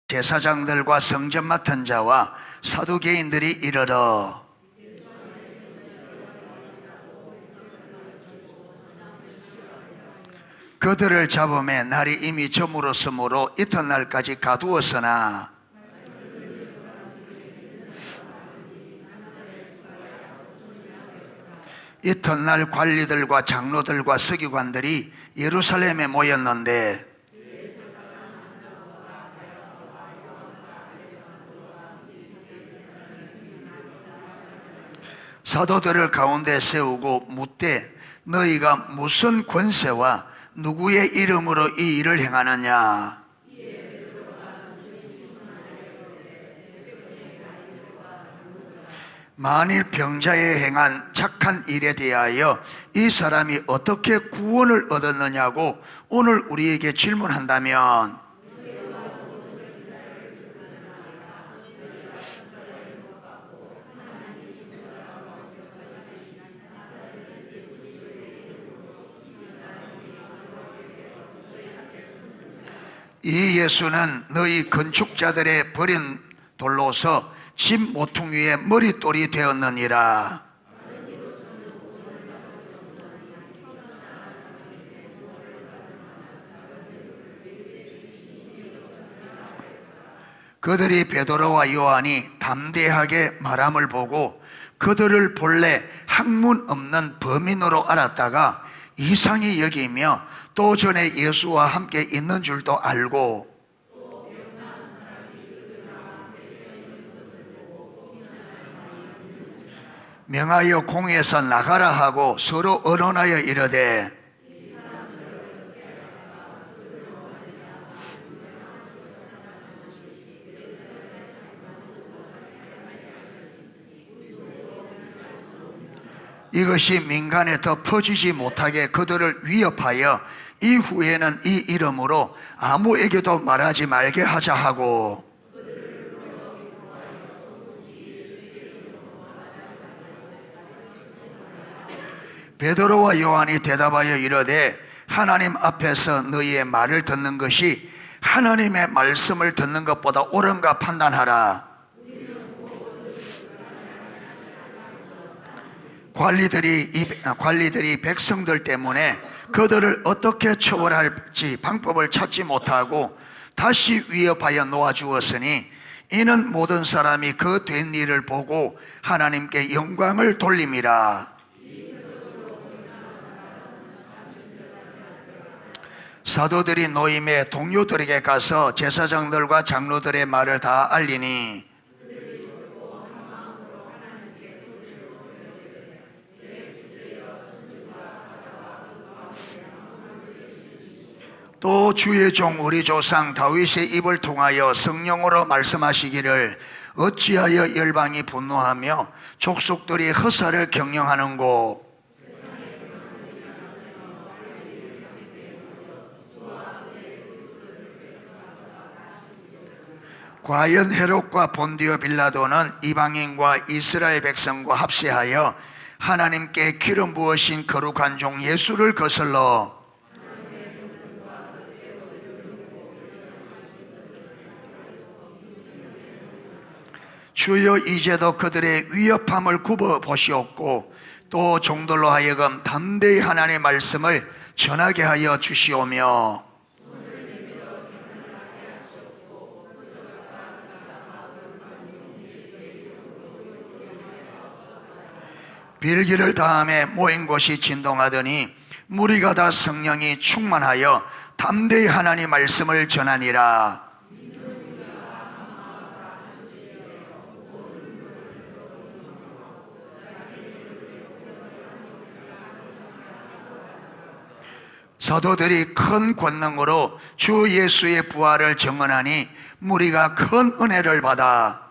제사장들과 성전 맡은 자와 사두개인들이 이르러 그들을 잡음에 날이 이미 저물었으므로 이튿날까지 가두었으나 이튿날 관리들과 장로들과 서기관들이 예루살렘에 모였는데 사도들을 가운데 세우고 묻되 너희가 무슨 권세와 누구의 이름으로 이 일을 행하느냐? 만일 병자에 행한 착한 일에 대하여 이 사람이 어떻게 구원을 얻었느냐고 오늘 우리에게 질문한다면 이 예수는 너희 건축자들의 버린 돌로서 집 모퉁 위에 머릿돌이 되었느니라. 그들이 베드로와 요한이 담대하게 말함을 보고 그들을 본래 학문 없는 범인으로 알았다가 이상히 여기며 또 전에 예수와 함께 있는 줄도 알고 명하여 공회에서 나가라 하고 서로 언언하여 이르되 이것이 민간에 더 퍼지지 못하게 그들을 위협하여 이후에는 이 이름으로 아무에게도 말하지 말게 하자 하고 베드로와 요한이 대답하여 이르되 하나님 앞에서 너희의 말을 듣는 것이 하나님의 말씀을 듣는 것보다 옳은가 판단하라. 관리들이 백성들 때문에 그들을 어떻게 처벌할지 방법을 찾지 못하고 다시 위협하여 놓아주었으니 이는 모든 사람이 그 된 일을 보고 하나님께 영광을 돌림이라. 사도들이 노임의 동료들에게 가서 제사장들과 장로들의 말을 다 알리니 또 주의 종 우리 조상 다윗의 입을 통하여 성령으로 말씀하시기를 어찌하여 열방이 분노하며 족속들이 허사를 경영하는고 과연 헤롯과 본디오 빌라도는 이방인과 이스라엘 백성과 합세하여 하나님께 기름 부으신 거룩한 종 예수를 거슬러 주여 이제도 그들의 위협함을 굽어 보시옵고 또 종들로 하여금 담대히 하나님의 말씀을 전하게 하여 주시오며 빌기를 다음에 모인 곳이 진동하더니 무리가 다 성령이 충만하여 담대히 하나님 말씀을 전하니라. 사도들이 큰 권능으로 주 예수의 부활을 증언하니 무리가 큰 은혜를 받아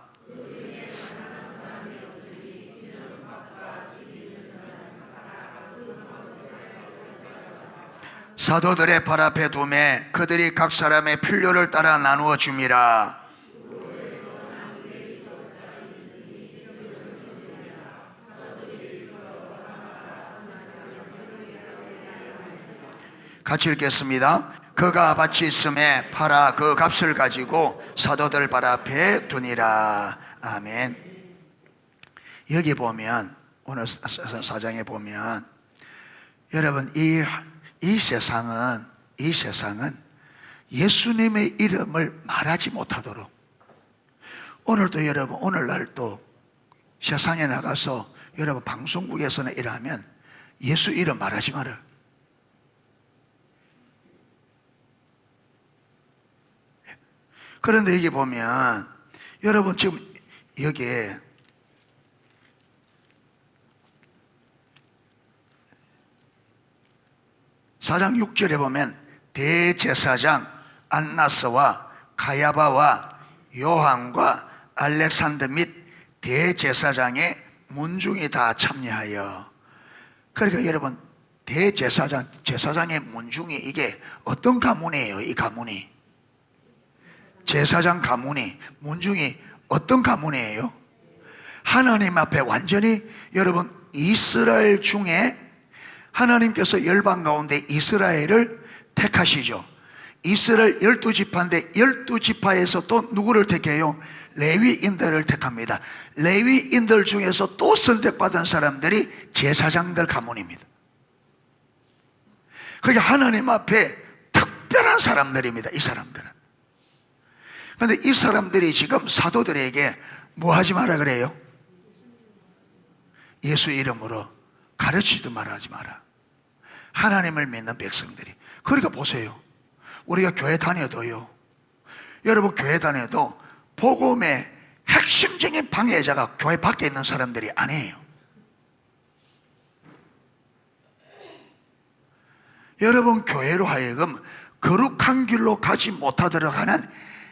사도들의 발 앞에 두매 그들이 각 사람의 필요를 따라 나누어 줌이라. 같이 읽겠습니다. 그가 밭이 있음에 팔아 그 값을 가지고 사도들 발 앞에 두니라. 아멘. 여기 보면 오늘 사장에 보면 여러분 이 세상은 예수님의 이름을 말하지 못하도록, 오늘도 여러분 오늘날도 세상에 나가서 여러분 방송국에서는 일하면 예수 이름 말하지 마라. 그런데 여기 보면 여러분 지금 여기에 사장 6절에 보면 대제사장 안나스와 가야바와 요한과 알렉산더 및 대제사장의 문중이 다 참여하여. 그러니까 여러분 제사장의 문중이 이게 어떤 가문이에요? 이 가문이 제사장 가문이, 문중이 어떤 가문이에요? 하나님 앞에 완전히 여러분 이스라엘 중에 하나님께서 열방 가운데 이스라엘을 택하시죠. 이스라엘 12지파인데 12지파에서 또 누구를 택해요? 레위인들을 택합니다. 레위인들 중에서 또 선택받은 사람들이 제사장들 가문입니다. 그게 하나님 앞에 특별한 사람들입니다. 이 사람들은. 그런데 이 사람들이 지금 사도들에게 뭐 하지 마라 그래요? 예수 이름으로 가르치지도 말하지 마라. 하나님을 믿는 백성들이. 그러니까 보세요, 우리가 교회 다녀도요, 여러분 교회 다녀도 복음의 핵심적인 방해자가 교회 밖에 있는 사람들이 아니에요. 여러분 교회로 하여금 거룩한 길로 가지 못하도록 하는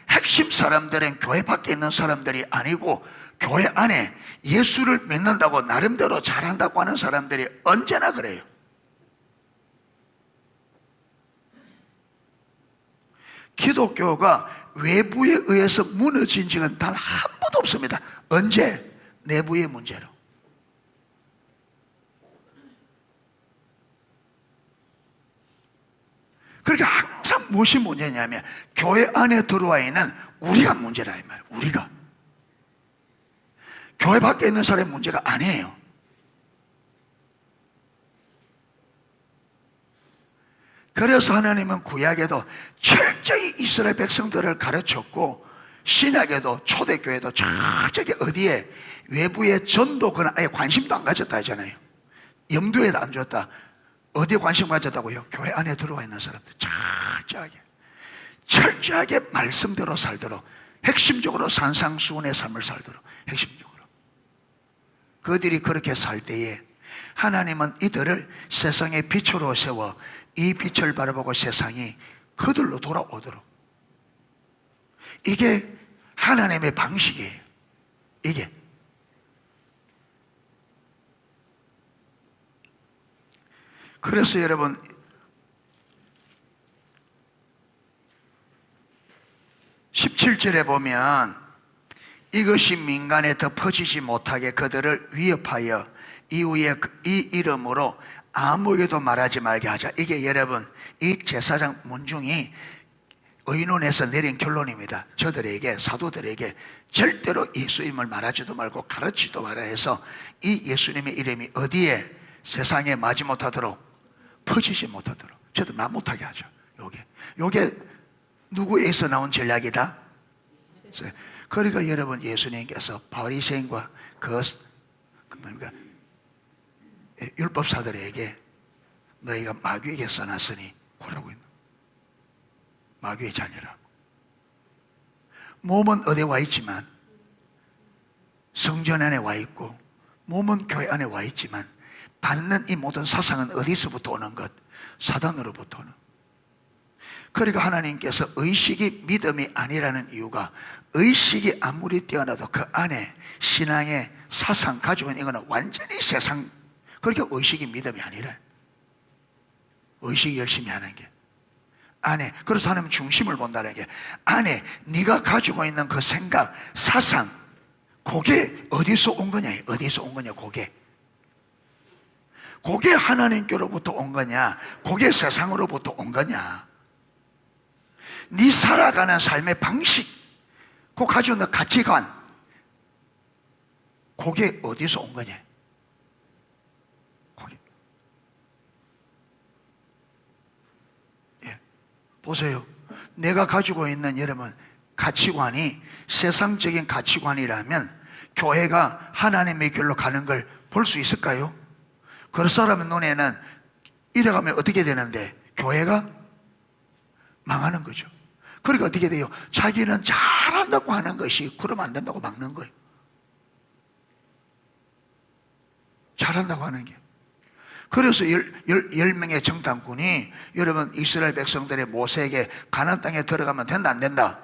핵심 사람들은 교회 밖에 있는 사람들이 아니고 교회 안에 예수를 믿는다고 나름대로 잘한다고 하는 사람들이 언제나 그래요. 기독교가 외부에 의해서 무너진 적은 단 한 번도 없습니다. 언제? 내부의 문제로. 그러니까 항상 무엇이 문제냐면 교회 안에 들어와 있는 우리가 문제라 이 말이에요. 우리가. 교회 밖에 있는 사람의 문제가 아니에요. 그래서 하나님은 구약에도 철저히 이스라엘 백성들을 가르쳤고, 신약에도 초대교회도 철저히 어디에 외부의 전도거나 아예 관심도 안 가졌다 하잖아요. 염두에도 안 줬다. 어디에 관심 가졌다고요? 교회 안에 들어와 있는 사람들 철저하게 말씀대로 살도록, 핵심적으로 산상수훈의 삶을 살도록, 핵심적으로 그들이 그렇게 살 때에 하나님은 이들을 세상의 빛으로 세워 이 빛을 바라보고 세상이 그들로 돌아오도록. 이게 하나님의 방식이에요. 이게. 그래서 여러분, (17절에) 보면 이것이 민간에 더 퍼지지 못하게 그들을 위협하여 이후에 이 이름으로 아무에게도 말하지 말게 하자. 이게 여러분 이 제사장 문중이 의논해서 내린 결론입니다. 저들에게, 사도들에게 절대로 예수 이름을 말하지도 말고 가르치지도 말아야 해서 이 예수님의 이름이 어디에 세상에 마지못하도록, 퍼지지 못하도록 저들 말 못하게 하죠. 요게 누구에서 나온 전략이다? 그러니까 여러분 예수님께서 바리새인과 뭡니까? 율법사들에게 너희가 마귀에게 써놨으니 고라고 있는, 마귀의 자녀라고. 몸은 어디에 와 있지만, 성전 안에 와 있고 몸은 교회 안에 와 있지만 받는 이 모든 사상은 어디서부터 오는 것? 사단으로부터 오는. 그러니까 하나님께서 의식이 믿음이 아니라는 이유가, 의식이 아무리 뛰어나도 그 안에 신앙의 사상 가지고 있는 이거는 완전히 세상. 그러니까 의식이 믿음이 아니라, 의식이 열심히 하는 게 안에. 그래서 하나님은 중심을 본다는 게, 안에 네가 가지고 있는 그 생각, 사상, 그게 어디서 온 거냐? 어디서 온 거냐? 그게 하나님께로부터 온 거냐? 그게 세상으로부터 온 거냐? 네 살아가는 삶의 방식, 그 가지고 있는 가치관, 그게 어디서 온 거냐? 그게. 예. 보세요. 내가 가지고 있는 여러분 가치관이 세상적인 가치관이라면 교회가 하나님의 길로 가는 걸 볼 수 있을까요? 그런 사람의 눈에는 이래가면 어떻게 되는데 교회가 망하는 거죠. 그러니까 어떻게 돼요? 자기는 잘한다고 하는 것이 그러면 안 된다고 막는 거예요. 잘한다고 하는 게. 그래서 10명의 정탐꾼이 여러분 이스라엘 백성들의 모세에게 가나안 땅에 들어가면 된다 안 된다?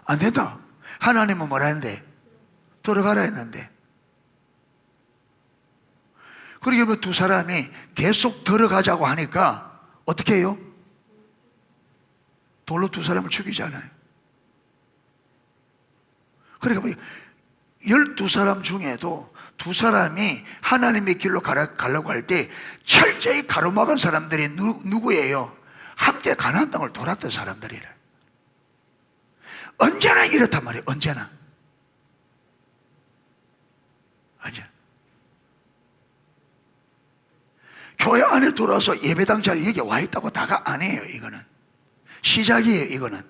안 된다. 하나님은 뭐라 했는데? 들어가라 했는데. 그러니까 두 사람이 계속 들어가자고 하니까 어떻게 해요? 돌로 두 사람을 죽이잖아요. 그러니까 12사람 중에도 두 사람이 하나님의 길로 가려고 할 때 철저히 가로막은 사람들이 누구예요? 함께 가나안 땅을 돌았던 사람들이래. 언제나 이렇단 말이에요. 언제나. 교회 안에 들어와서 예배당 자리에 여기 와 있다고 다가 아니에요. 이거는 시작이에요. 이거는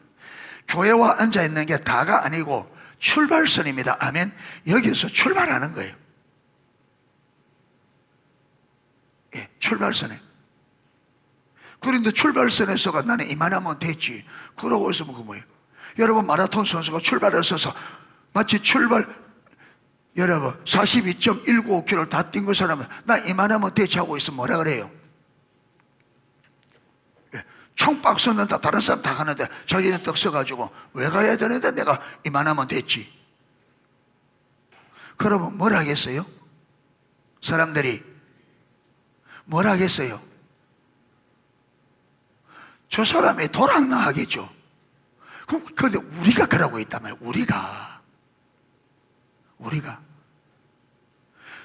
교회와 앉아 있는 게 다가 아니고 출발선입니다. 아멘. 여기서 출발하는 거예요. 예, 출발선에. 그런데 출발선에서가 나는 이만하면 됐지. 그러고 있으면 그 뭐예요? 여러분 마라톤 선수가 출발해서 마치 여러분 42.195km를 다 뛴 그 사람은 나 이만하면 됐지 하고 있으면 뭐라 그래요? 예, 총박 섰는데 다른 사람 다 가는데 자기는 떡 서가지고 왜 가야 되는데 내가 이만하면 됐지. 그러면 뭘 하겠어요? 사람들이 뭘 하겠어요? 저 사람이 돌았나 하겠죠. 그런데 우리가 그러고 있단 말이에요. 우리가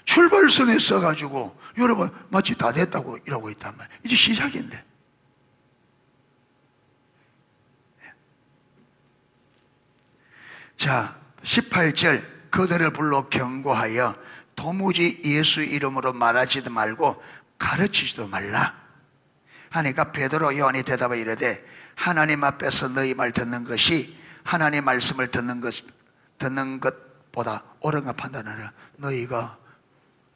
출발선에 써가지고 여러분 마치 다 됐다고 이러고 있단 말이에요. 이제 시작인데. 자, 18절 그들을 불러 경고하여 도무지 예수 이름으로 말하지도 말고 가르치지도 말라 하니까 베드로 요한이 대답하여 이르되 하나님 앞에서 너희 말 듣는 것이 하나님 말씀을 듣는 것보다 옳은가 판단하라. 너희가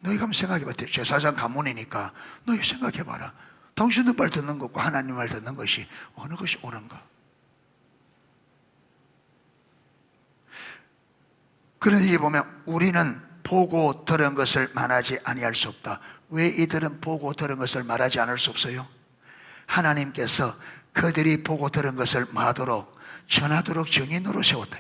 한번 생각해봐. 제사장 가문이니까 너희 생각해봐라. 당신의 말 듣는 것과 하나님 말 듣는 것이 어느 것이 옳은가? 그런데 이 보면 우리는 보고 들은 것을 말하지 아니할 수 없다. 왜 이들은 보고 들은 것을 말하지 않을 수 없어요? 하나님께서 그들이 보고 들은 것을 말하도록 전하도록 증인으로 세웠다.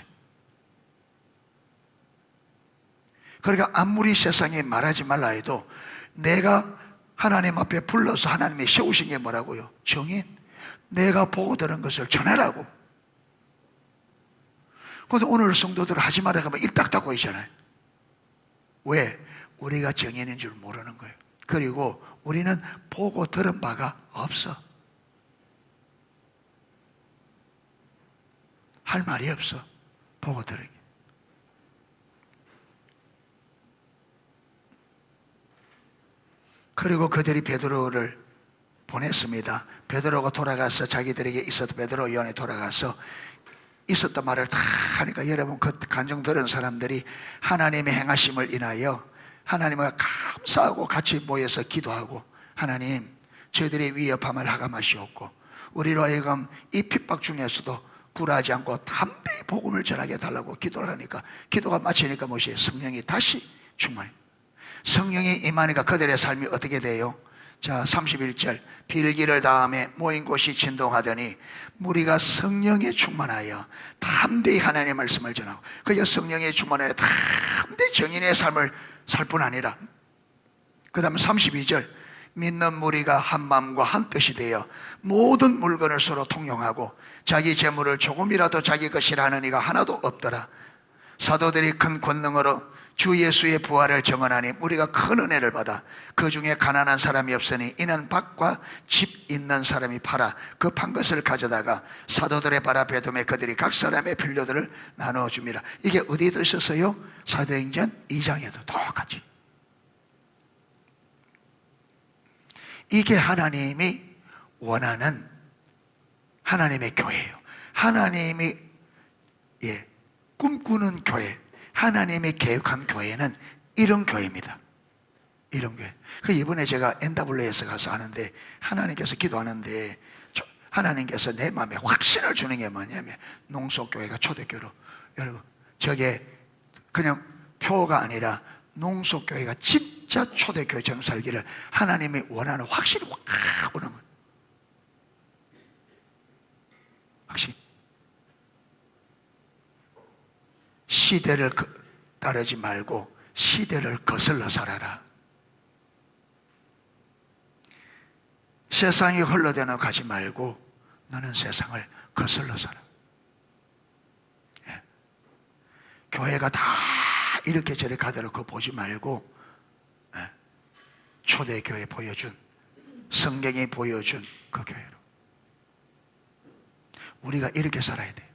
그러니까 아무리 세상에 말하지 말라 해도 내가 하나님 앞에 불러서 하나님이 세우신 게 뭐라고요? 증인. 내가 보고 들은 것을 전하라고. 그런데 오늘 성도들 하지 말라고 하면 입 딱 닫고 있잖아요. 왜? 우리가 증인인 줄 모르는 거예요. 그리고 우리는 보고 들은 바가 없어. 할 말이 없어. 보고 들으니. 그리고 그들이 베드로를 보냈습니다. 베드로가 돌아가서 자기들에게 있었던 베드로 요한이 돌아가서 있었던 말을 다 하니까 여러분 그 간증 들은 사람들이 하나님의 행하심을 인하여 하나님과 감사하고 같이 모여서 기도하고 하나님 저희들의 위협함을 하감하시옵고 우리로 하여금 이 핍박 중에서도 굴하지 않고 담대히 복음을 전하게 해달라고 기도를 하니까 기도가 마치니까 뭐지? 성령이 다시 충만해. 성령이 임하니까 그들의 삶이 어떻게 돼요? 자 31절 빌기를 다음에 모인 곳이 진동하더니 무리가 성령에 충만하여 담대히 하나님의 말씀을 전하고 그저 성령에 충만하여 담대히 정인의 삶을 살 뿐 아니라 그 다음에 32절 믿는 무리가 한 마음과 한 뜻이 되어 모든 물건을 서로 통용하고 자기 재물을 조금이라도 자기 것이라 하는 이가 하나도 없더라. 사도들이 큰 권능으로 주 예수의 부활을 정언하니 우리가 큰 은혜를 받아 그 중에 가난한 사람이 없으니 이는 밭과 집 있는 사람이 팔아 그 판 것을 가져다가 사도들의 발 앞에 두매 그들이 각 사람의 필요들을 나누어 줍니다. 이게 어디에도 있었어요? 사도행전 2장에도 똑같이. 이게 하나님이 원하는 하나님의 교회예요. 하나님이 꿈꾸는 교회, 하나님의 계획한 교회는 이런 교회입니다. 이런 교회. 이번에 제가 NW에서 가서 하는데 하나님께서 기도하는데 하나님께서 내 마음에 확신을 주는 게 뭐냐면 농속교회가 초대교회로, 여러분 저게 그냥 표가 아니라 농속교회가 진짜 초대교회처럼 살기를 하나님이 원하는 확신이 확 오는 거예요. 확신. 시대를 따르지 말고 시대를 거슬러 살아라. 세상이 흘러대는 가지 말고 너는 세상을 거슬러 살아. 교회가 다 이렇게 저렇게 가더라도 그거 보지 말고 초대교회 보여준, 성경이 보여준 그 교회로 우리가 이렇게 살아야 돼요.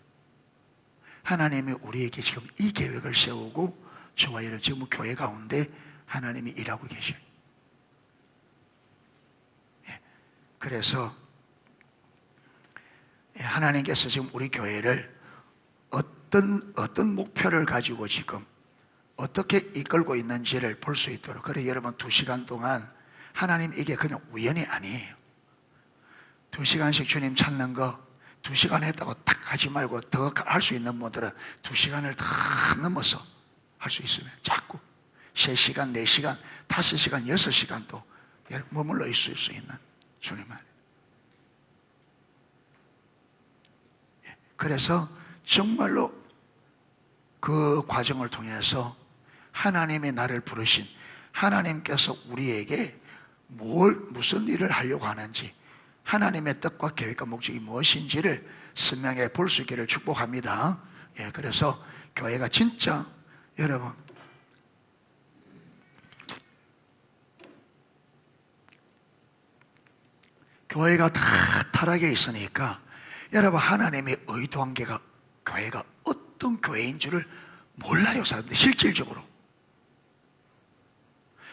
하나님이 우리에게 지금 이 계획을 세우고 저와 여러분 지금 교회 가운데 하나님이 일하고 계셔요. 그래서 하나님께서 지금 우리 교회를 어떤 목표를 가지고 지금 어떻게 이끌고 있는지를 볼 수 있도록, 그래 여러분 2시간 동안 하나님 이게 그냥 우연이 아니에요. 2시간씩 주님 찾는 거 2시간 했다고 딱 하지 말고 더 할 수 있는 분들은 2시간을 다 넘어서 할 수 있으면 자꾸 3시간, 4시간, 5시간, 6시간도 머물러 있을 수 있는 주님 안에. 그래서 정말로 그 과정을 통해서 하나님이 나를 부르신, 하나님께서 우리에게 무슨 일을 하려고 하는지, 하나님의 뜻과 계획과 목적이 무엇인지를 선명하게 볼 수 있기를 축복합니다. 그래서 교회가 진짜 여러분 교회가 다 타락해 있으니까 여러분 하나님의 의도한 게가 교회가 어떤 교회인 줄을 몰라요. 사람들 실질적으로.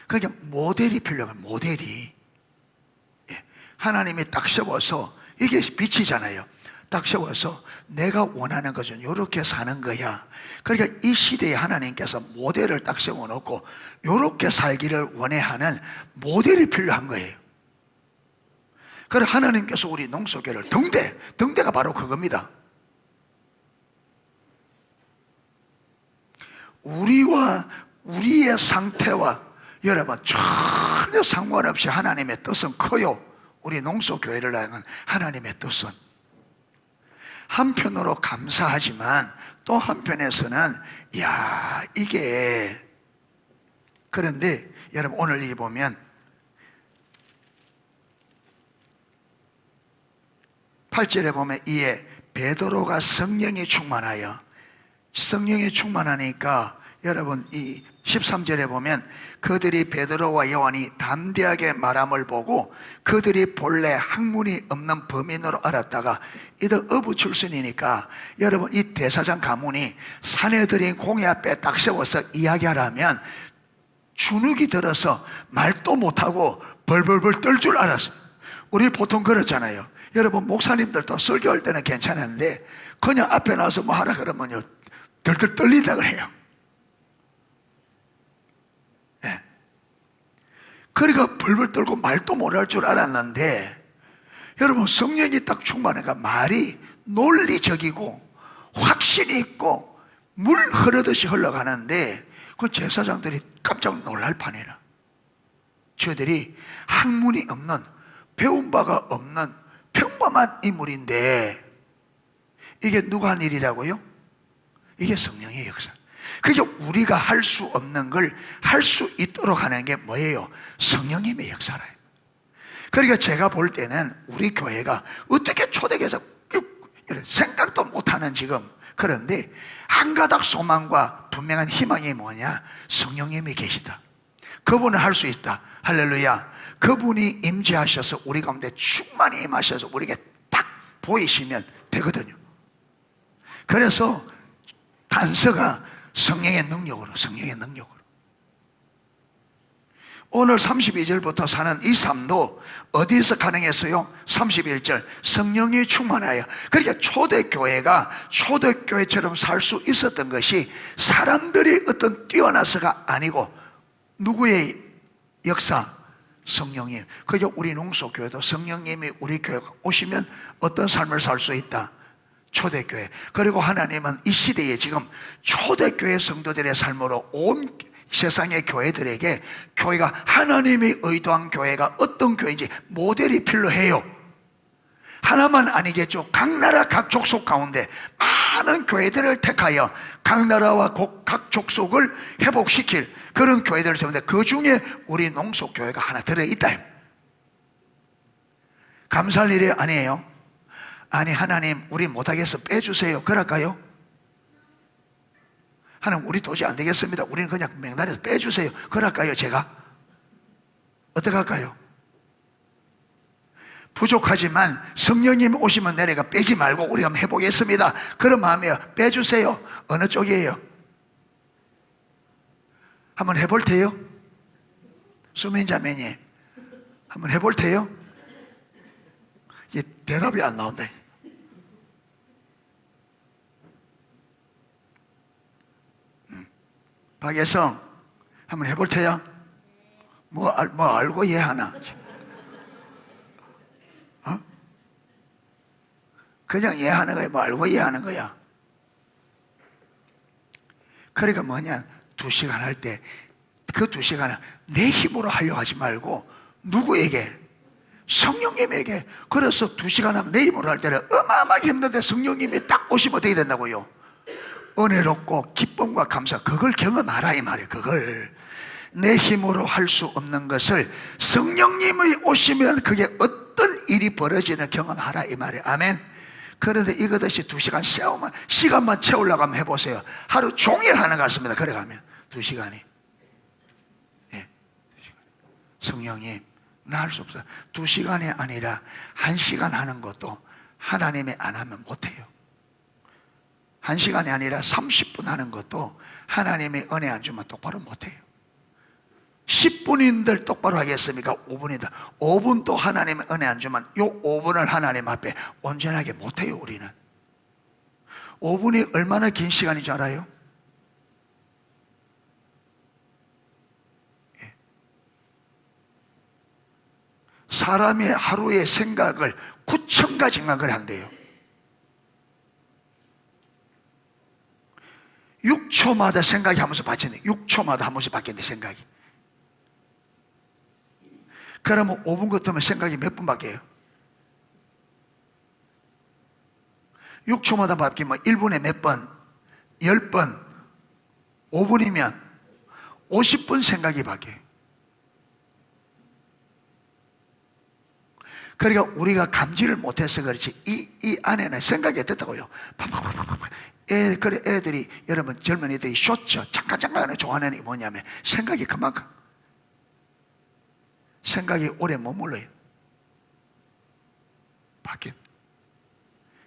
그러니까 모델이 필요한 모델이. 하나님이 딱 세워서 이게 빛이잖아요. 딱 세워서 내가 원하는 것은 이렇게 사는 거야. 그러니까 이 시대에 하나님께서 모델을 딱 세워놓고 이렇게 살기를 원해하는 모델이 필요한 거예요. 그래서 하나님께서 우리 농속교회를 등대가 바로 그겁니다. 우리의 상태와 여러분 전혀 상관없이 하나님의 뜻은 커요. 우리 농속교회를 향한 하나님의 뜻은. 한편으로 감사하지만 또 한편에서는 이게 그런데 여러분 오늘 이 보면 8절에 보면 이에 베드로가 성령이 충만하니까 여러분 이 13절에 보면 그들이 베드로와 요한이 담대하게 말함을 보고 그들이 본래 학문이 없는 범인으로 알았다가 이들 어부 출신이니까 여러분 이 대사장 가문이 사내들인 공회 앞에 딱 세워서 이야기하라면 주눅이 들어서 말도 못하고 벌벌벌 떨 줄 알았어요. 우리 보통 그렇잖아요. 여러분 목사님들도 설교할 때는 괜찮은데 그냥 앞에 나와서 뭐 하라 그러면요 덜덜 떨린다 그래요. 그러니까 벌벌 떨고 말도 못할 줄 알았는데 여러분 성령이 딱 충만하니까 말이 논리적이고 확신이 있고 물 흐르듯이 흘러가는데 그 제사장들이 깜짝 놀랄 판이라. 저들이 학문이 없는 배운 바가 없는 평범한 인물인데 이게 누가 한 일이라고요? 이게 성령의 역사. 그게 우리가 할 수 없는 걸 할 수 있도록 하는 게 뭐예요? 성령님의 역사라. 그러니까 제가 볼 때는 우리 교회가 어떻게 초대교회에서 생각도 못하는 지금 그런데 한 가닥 소망과 분명한 희망이 뭐냐? 성령님이 계시다. 그분은 할 수 있다. 할렐루야. 그분이 임재하셔서 우리 가운데 충만히 임하셔서 우리에게 딱 보이시면 되거든요. 그래서 단서가 성령의 능력으로, 성령의 능력으로. 오늘 32절부터 사는 이 삶도 어디서 가능했어요? 31절 성령이 충만하여. 그러니까 초대교회가 초대교회처럼 살 수 있었던 것이 사람들이 어떤 뛰어나서가 아니고 누구의 역사? 성령님. 그러니까 우리 농소교회도 성령님이 우리 교회 오시면 어떤 삶을 살 수 있다? 초대교회. 그리고 하나님은 이 시대에 지금 초대교회 성도들의 삶으로 온 세상의 교회들에게 교회가 하나님이 의도한 교회가 어떤 교회인지 모델이 필요해요. 하나만 아니겠죠. 각 나라 각 족속 가운데 많은 교회들을 택하여 각 나라와 각 족속을 회복시킬 그런 교회들을 세우는데 그 중에 우리 농소교회가 하나 들어있다. 감사할 일이 아니에요. 아니 하나님 우리 못하겠어 빼주세요. 그럴까요? 하나님 우리 도저히 안 되겠습니다. 우리는 그냥 맹단에서 빼주세요. 그럴까요? 제가? 어떻게 할까요? 부족하지만 성령님 오시면 내가 빼지 말고 우리 한번 해보겠습니다. 그런 마음이에요. 빼주세요. 어느 쪽이에요? 한번 해볼 테요? 수민자매님 한번 해볼 테요? 이게 대답이 안 나온다. 박예성 한번 해볼 테요? 뭐 알고 이해하나? 어? 그냥 이해하는 거야? 뭐 알고 이해하는 거야? 그러니까 뭐냐, 2시간 할 때 그 2시간은 내 힘으로 하려고 하지 말고 누구에게? 성령님에게. 그래서 2시간 하면 내 힘으로 할 때는 어마어마하게 힘든데 성령님이 딱 오시면 어떻게 된다고요? 은혜롭고 기쁨과 감사, 그걸 경험하라 이 말이에요. 그걸 내 힘으로 할 수 없는 것을 성령님이 오시면 그게 어떤 일이 벌어지는 경험하라 이 말이에요. 아멘. 그런데 이것없이 2시간 세우면 시간만 채우려고 하면 해보세요. 하루 종일 하는 것 같습니다. 그래 가면 2시간이. 예. 성령님 나 할 수 없어요. 2시간이 아니라 1시간 하는 것도 하나님이 안 하면 못해요. 1시간이 아니라 30분 하는 것도 하나님의 은혜 안 주면 똑바로 못해요. 10분인들 똑바로 하겠습니까? 5분이다. 5분도 하나님의 은혜 안 주면 이 5분을 하나님 앞에 온전하게 못해요. 우리는 5분이 얼마나 긴 시간인 줄 알아요? 사람의 하루의 생각을 9,000가지 생각을 한대요. 6초마다 생각이 한 번씩 바뀌는데 6초마다 한 번씩 바뀌는데 생각이. 그러면 5분 같으면 생각이 몇 분 바뀌어요? 6초마다 바뀌면 1분에 몇 번? 10번. 5분이면 50분 생각이 바뀌어요. 그러니까 우리가 감지를 못해서 그렇지 이 안에는 생각이 어떻다고요? 그래 애들이, 여러분 젊은이들이 쇼츠 잠깐 좋아하는 게 뭐냐면 생각이 그만큼 생각이 오래 머물러요. 바뀌어.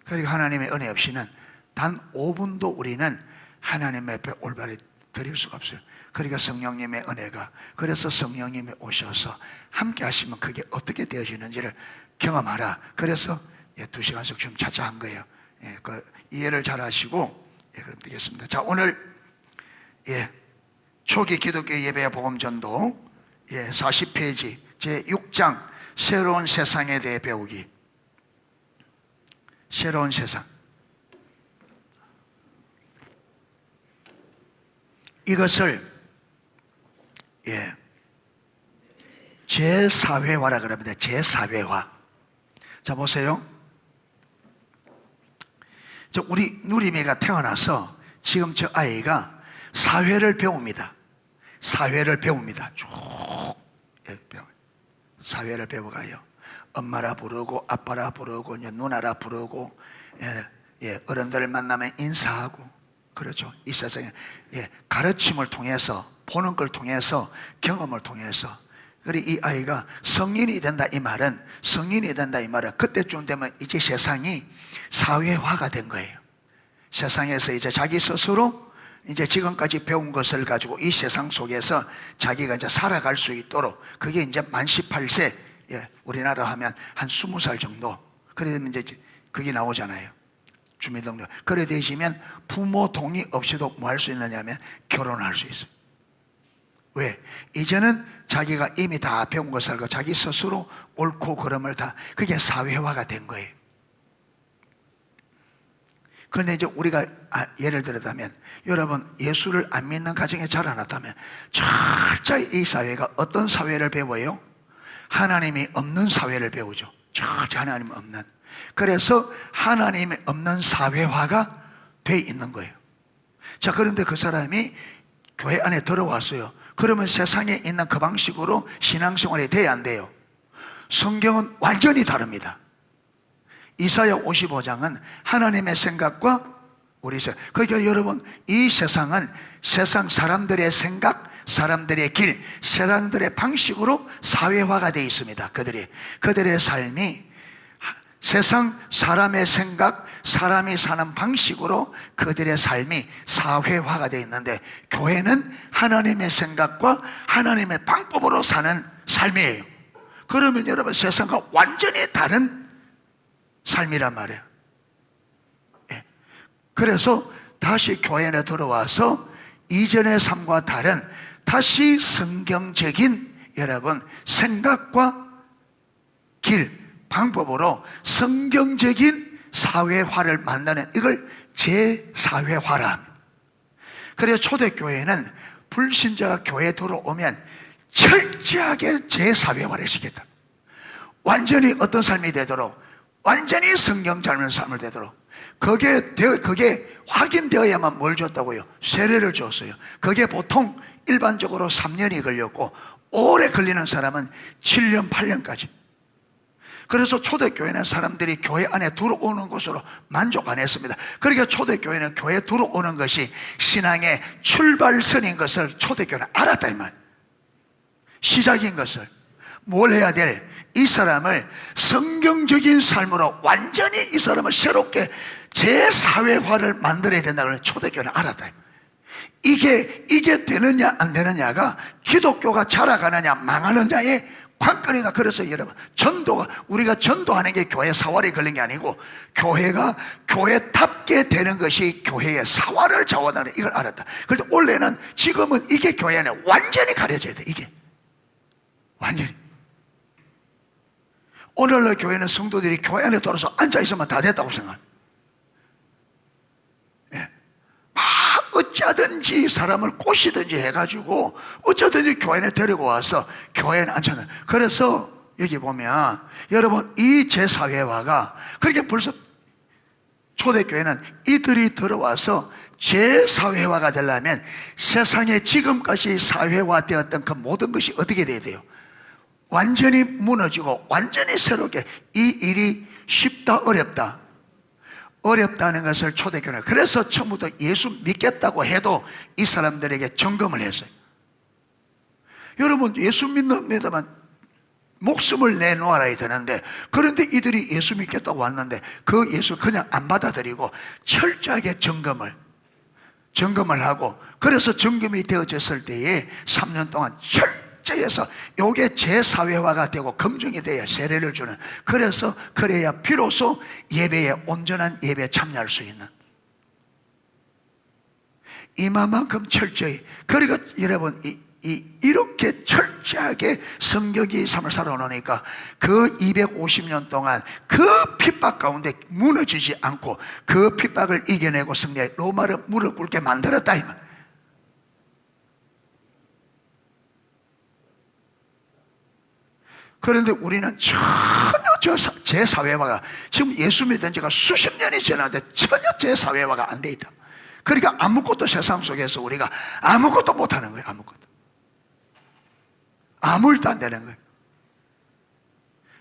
그러니까 하나님의 은혜 없이는 단 5분도 우리는 하나님 앞에 올바르게 드릴 수가 없어요. 그러니까 성령님의 은혜가, 그래서 성령님이 오셔서 함께 하시면 그게 어떻게 되어지는지를 경험하라. 그래서 2시간씩 좀 차차한 거예요. 그 이해를 잘 하시고 그럼 되겠습니다. 자, 오늘 초기 기독교 예배 복음 전도 40페이지 제 6장 새로운 세상에 대해 배우기. 새로운 세상. 이것을 제4회화라 그럽니다. 제4회화. 자, 보세요. 우리 누리미가 태어나서 지금 저 아이가 사회를 배웁니다. 사회를 배웁니다. 쭉 사회를 배워가요. 엄마라 부르고 아빠라 부르고 누나라 부르고 어른들을 만나면 인사하고, 그렇죠. 이 세상에 가르침을 통해서, 보는 걸 통해서, 경험을 통해서. 그리고 이 아이가 성인이 된다 이 말은, 그때쯤 되면 이제 세상이 사회화가 된 거예요. 세상에서 이제 자기 스스로 이제 지금까지 배운 것을 가지고 이 세상 속에서 자기가 이제 살아갈 수 있도록, 그게 이제 만 18세, 우리나라 하면 한 20살 정도, 그래 되면 이제 그게 나오잖아요. 주민등록. 그래 되시면 부모 동의 없이도 뭐 할 수 있느냐면 결혼할 수 있어요. 왜? 이제는 자기가 이미 다 배운 것을 알고 자기 스스로 옳고 그름을 다, 그게 사회화가 된 거예요. 그런데 이제 우리가 예를 들었다면, 여러분 예수를 안 믿는 가정에 자라났다면 철저히 이 사회가 어떤 사회를 배워요? 하나님이 없는 사회를 배우죠. 철저히 하나님 없는. 그래서 하나님이 없는 사회화가 돼 있는 거예요. 자, 그런데 그 사람이 교회 안에 들어왔어요. 그러면 세상에 있는 그 방식으로 신앙생활이 돼야 안 돼요? 성경은 완전히 다릅니다. 이사야 55장은 하나님의 생각과 우리 생각. 그러니까 여러분, 이 세상은 세상 사람들의 생각, 사람들의 길, 사람들의 방식으로 사회화가 되어 있습니다. 그들의 삶이 세상 사람의 생각, 사람이 사는 방식으로 그들의 삶이 사회화가 되어 있는데, 교회는 하나님의 생각과 하나님의 방법으로 사는 삶이에요. 그러면 여러분, 세상과 완전히 다른 삶이란 말이에요. 그래서 다시 교회 안에 들어와서 이전의 삶과 다른, 다시 성경적인 여러분 생각과 길, 방법으로 성경적인 사회화를 만드는, 이걸 재사회화라 합니다. 그래서 초대교회는 불신자가 교회에 들어오면 철저하게 재사회화를 시켰다. 완전히 어떤 삶이 되도록, 완전히 성경 닮은 삶을 되도록. 그게 확인되어야만 뭘 줬다고요? 세례를 줬어요. 그게 보통 일반적으로 3년이 걸렸고, 오래 걸리는 사람은 7년, 8년까지. 그래서 초대교회는 사람들이 교회 안에 들어오는 것으로 만족 안 했습니다. 그러니까 초대교회는 교회에 들어오는 것이 신앙의 출발선인 것을 초대교회는 알았다 이 말. 시작인 것을. 뭘 해야 될? 이 사람을 성경적인 삶으로 완전히 이 사람을 새롭게 재사회화를 만들어야 된다고 초대교회는 알았다. 이게 되느냐 안 되느냐가 기독교가 자라가느냐 망하느냐의 관건이다. 그래서 여러분, 우리가 전도하는 게 교회 사활이 걸린 게 아니고, 교회가 교회답게 되는 것이 교회의 사활을 자원하는, 이걸 알았다. 그런데 원래는, 지금은 이게 교회 안에 완전히 가려져야 돼. 이게 완전히. 오늘날 교회는 성도들이 교회 안에 들어서 앉아있으면 다 됐다고 생각합니다. 어쩌든지 사람을 꼬시든지 해가지고 어쩌든지 교회 안에 데리고 와서 교회에 앉혀놓은. 그래서 여기 보면 여러분, 이 제사회화가, 그렇게 벌써 초대교회는 이들이 들어와서 제사회화가 되려면 세상에 지금까지 사회화되었던 그 모든 것이 어떻게 돼야 돼요? 완전히 무너지고 완전히 새롭게. 이 일이 쉽다 어렵다? 어렵다는 것을 초대교회는, 그래서 처음부터 예수 믿겠다고 해도 이 사람들에게 점검을 했어요. 여러분, 예수 믿는다면 목숨을 내놓아야 되는데, 그런데 이들이 예수 믿겠다고 왔는데 그 예수 그냥 안 받아들이고 철저하게 점검을 하고, 그래서 점검이 되어졌을 때에 3년 동안 철저해서 이게 재사회화가 되고 검증이 돼야 세례를 주는. 그래야 비로소 예배에, 온전한 예배에 참여할 수 있는, 이만큼 철저히. 그리고 여러분, 이렇게 철저하게 성경이 삶을 살아오니까 그 250년 동안 그 핍박 가운데 무너지지 않고 그 핍박을 이겨내고 승리해 로마를 무릎 꿇게 만들었다 이 말. 그런데 우리는 전혀 제사회화가, 지금 예수 믿은 지가 수십 년이 지났는데 전혀 제사회화가 안 돼 있다. 그러니까 아무것도, 세상 속에서 우리가 아무것도 못하는 거예요. 아무 일도 안 되는 거예요.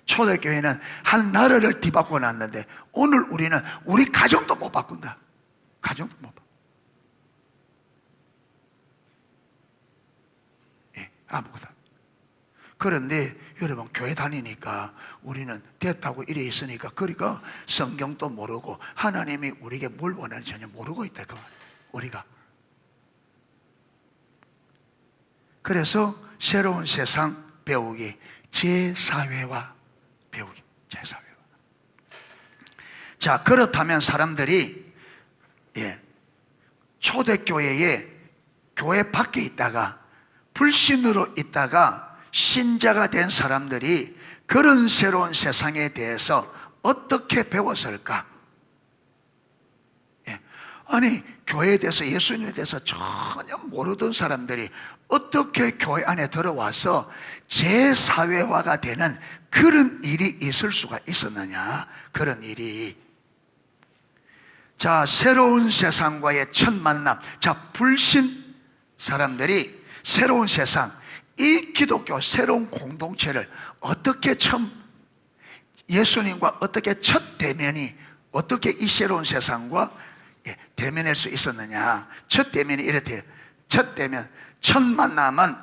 초대교회는 한 나라를 뒤바꿔 놨는데 오늘 우리는 우리 가정도 못 바꾼다. 가정도 못 바꾼다. 예, 아무것도. 그런데 여러분, 교회 다니니까 우리는 됐다고 이래 있으니까, 그러니까 성경도 모르고 하나님이 우리에게 뭘 원하는지 전혀 모르고 있다, 그 말이에요. 우리가. 그래서 새로운 세상 배우기, 제4회와 배우기, 제4회와. 자, 그렇다면 사람들이 초대교회에 교회 밖에 있다가 불신으로 있다가 신자가 된 사람들이 그런 새로운 세상에 대해서 어떻게 배웠을까? 아니, 교회에 대해서, 예수님에 대해서 전혀 모르던 사람들이 어떻게 교회 안에 들어와서 제사회화가 되는 그런 일이 있을 수가 있었느냐? 그런 일이. 자, 새로운 세상과의 첫 만남. 자, 불신 사람들이 새로운 세상, 이 기독교 새로운 공동체를 어떻게 처음, 예수님과 어떻게 첫 대면이, 어떻게 이 새로운 세상과 대면할 수 있었느냐? 첫 대면이 이렇대요. 첫 대면, 첫 만남은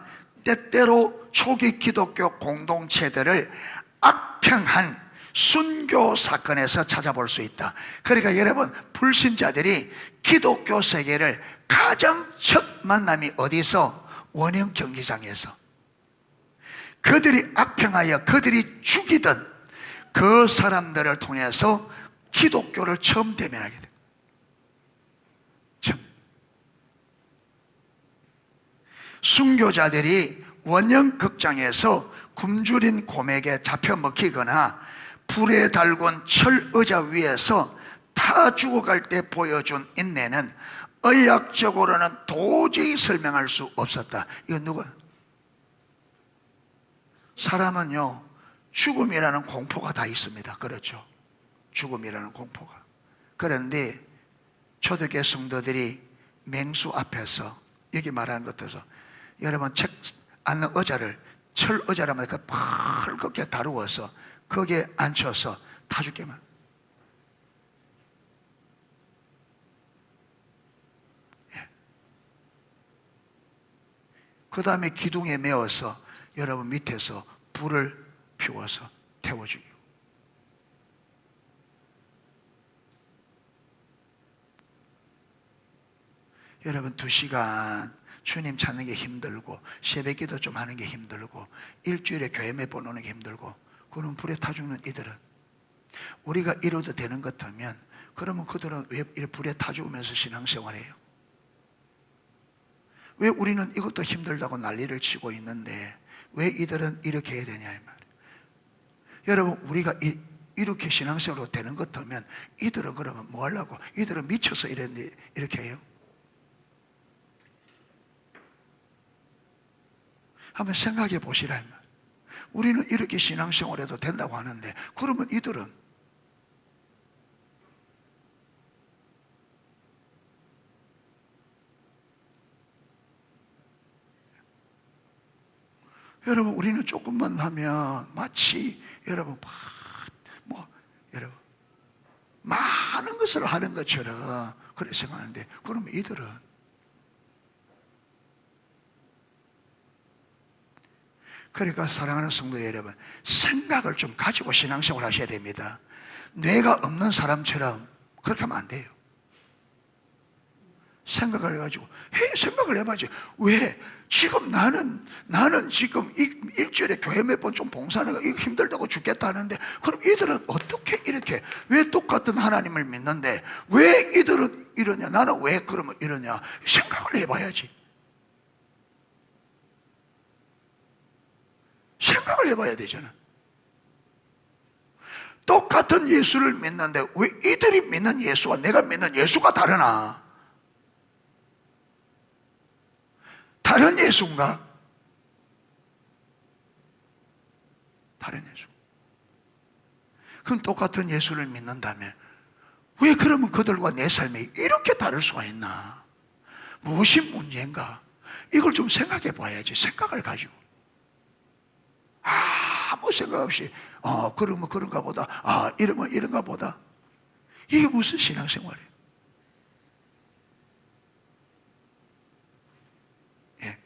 때때로 초기 기독교 공동체들을 악평한 순교 사건에서 찾아볼 수 있다. 그러니까 여러분, 불신자들이 기독교 세계를 가장 첫 만남이 어디서? 원형 경기장에서. 그들이 악평하여 그들이 죽이던 그 사람들을 통해서 기독교를 처음 대면하게 됩니다. 처음. 순교자들이 원형 극장에서 굶주린 곰에게 잡혀 먹히거나 불에 달군 철 의자 위에서 타 죽어갈 때 보여준 인내는 의학적으로는 도저히 설명할 수 없었다. 이건 누가? 사람은요, 죽음이라는 공포가 다 있습니다. 그렇죠? 죽음이라는 공포가. 그런데 초대교회 성도들이 맹수 앞에서, 여기 말하는 것에서 여러분, 책 앉는 의자를 철 의자라면 그 펄겋게 다루어서 거기에 앉혀서 타 죽게만. 그 다음에 기둥에 메어서 여러분 밑에서 불을 피워서 태워주기로. 여러분, 2시간 주님 찾는 게 힘들고 새벽기도 좀 하는 게 힘들고 일주일에 교회 몇 번 오는 게 힘들고, 그럼 불에 타 죽는 이들은, 우리가 이뤄도 되는 것 같으면 그러면 그들은 왜 이렇게 불에 타 죽으면서 신앙생활해요? 왜 우리는 이것도 힘들다고 난리를 치고 있는데 왜 이들은 이렇게 해야 되냐 이 말이에요. 여러분, 우리가 이렇게 신앙생활로 되는 것 같으면 이들은 그러면 뭐 하려고? 이들은 미쳐서 이렇게 해요? 한번 생각해 보시라 이 말이에요. 우리는 이렇게 신앙생활해도 된다고 하는데 그러면 이들은, 여러분, 우리는 조금만 하면 마치 여러분 여러분 많은 것을 하는 것처럼 그렇게 생각하는데, 그러면 이들은, 그러니까 사랑하는 성도 여러분, 생각을 좀 가지고 신앙생활 하셔야 됩니다. 뇌가 없는 사람처럼 그렇게 하면 안 돼요. 생각을 해가지고, 생각을 해봐야지. 왜? 지금 나는 지금 일주일에 교회 몇 번 좀 봉사하는 거 이거 힘들다고 죽겠다 하는데, 그럼 이들은 어떻게 이렇게, 왜 똑같은 하나님을 믿는데 왜 이들은 이러냐, 나는 왜 그러면 이러냐, 생각을 해봐야지. 생각을 해봐야 되잖아. 똑같은 예수를 믿는데 왜 이들이 믿는 예수와 내가 믿는 예수가 다르나? 다른 예수인가? 다른 예수. 그럼 똑같은 예수를 믿는다면 왜 그러면 그들과 내 삶이 이렇게 다를 수가 있나? 무엇이 문제인가? 이걸 좀 생각해 봐야지. 생각을 가지고. 아무 생각 없이 그러면 그런가 보다, 이러면 이런가 보다. 이게 무슨 신앙생활이에요? 예.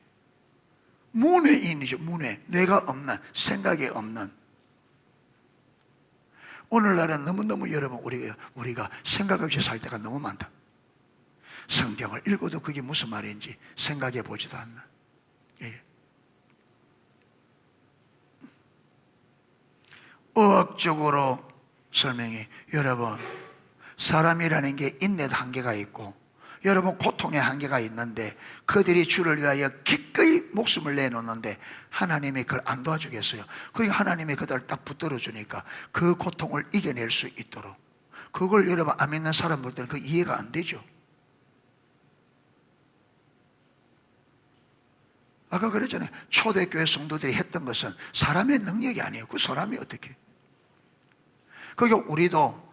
문외인이죠. 문외. 내가 없는, 생각이 없는. 오늘날은 너무너무 여러분 우리가 생각 없이 살 때가 너무 많다. 성경을 읽어도 그게 무슨 말인지 생각해 보지도 않나. 예. 의학적으로 설명해. 여러분, 사람이라는 게 인내도 한계가 있고, 여러분 고통의 한계가 있는데 그들이 주를 위하여 기꺼이 목숨을 내놓는데 하나님이 그걸 안 도와주겠어요? 그러니까 하나님이 그들을 딱 붙들어 주니까 그 고통을 이겨낼 수 있도록. 그걸 여러분 안 믿는 사람들은 그 이해가 안 되죠. 아까 그랬잖아요. 초대교회 성도들이 했던 것은 사람의 능력이 아니에요. 그 사람이 어떻게? 그러니까 우리도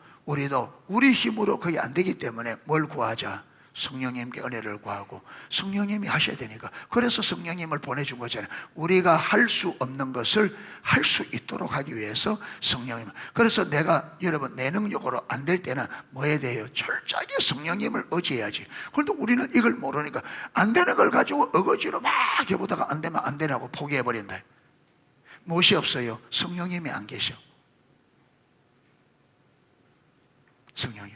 우리 힘으로 그게 안 되기 때문에 뭘 구하자? 성령님께 은혜를 구하고 성령님이 하셔야 되니까. 그래서 성령님을 보내준 거잖아요. 우리가 할 수 없는 것을 할 수 있도록 하기 위해서 성령님. 그래서 내가 여러분 내 능력으로 안 될 때는 뭐 해야 돼요? 철저하게 성령님을 의지해야지. 그런데 우리는 이걸 모르니까 안 되는 걸 가지고 어거지로 막 해보다가 안 되면 안 되라고 포기해버린다. 무엇이 없어요? 성령님이 안 계셔. 성령님.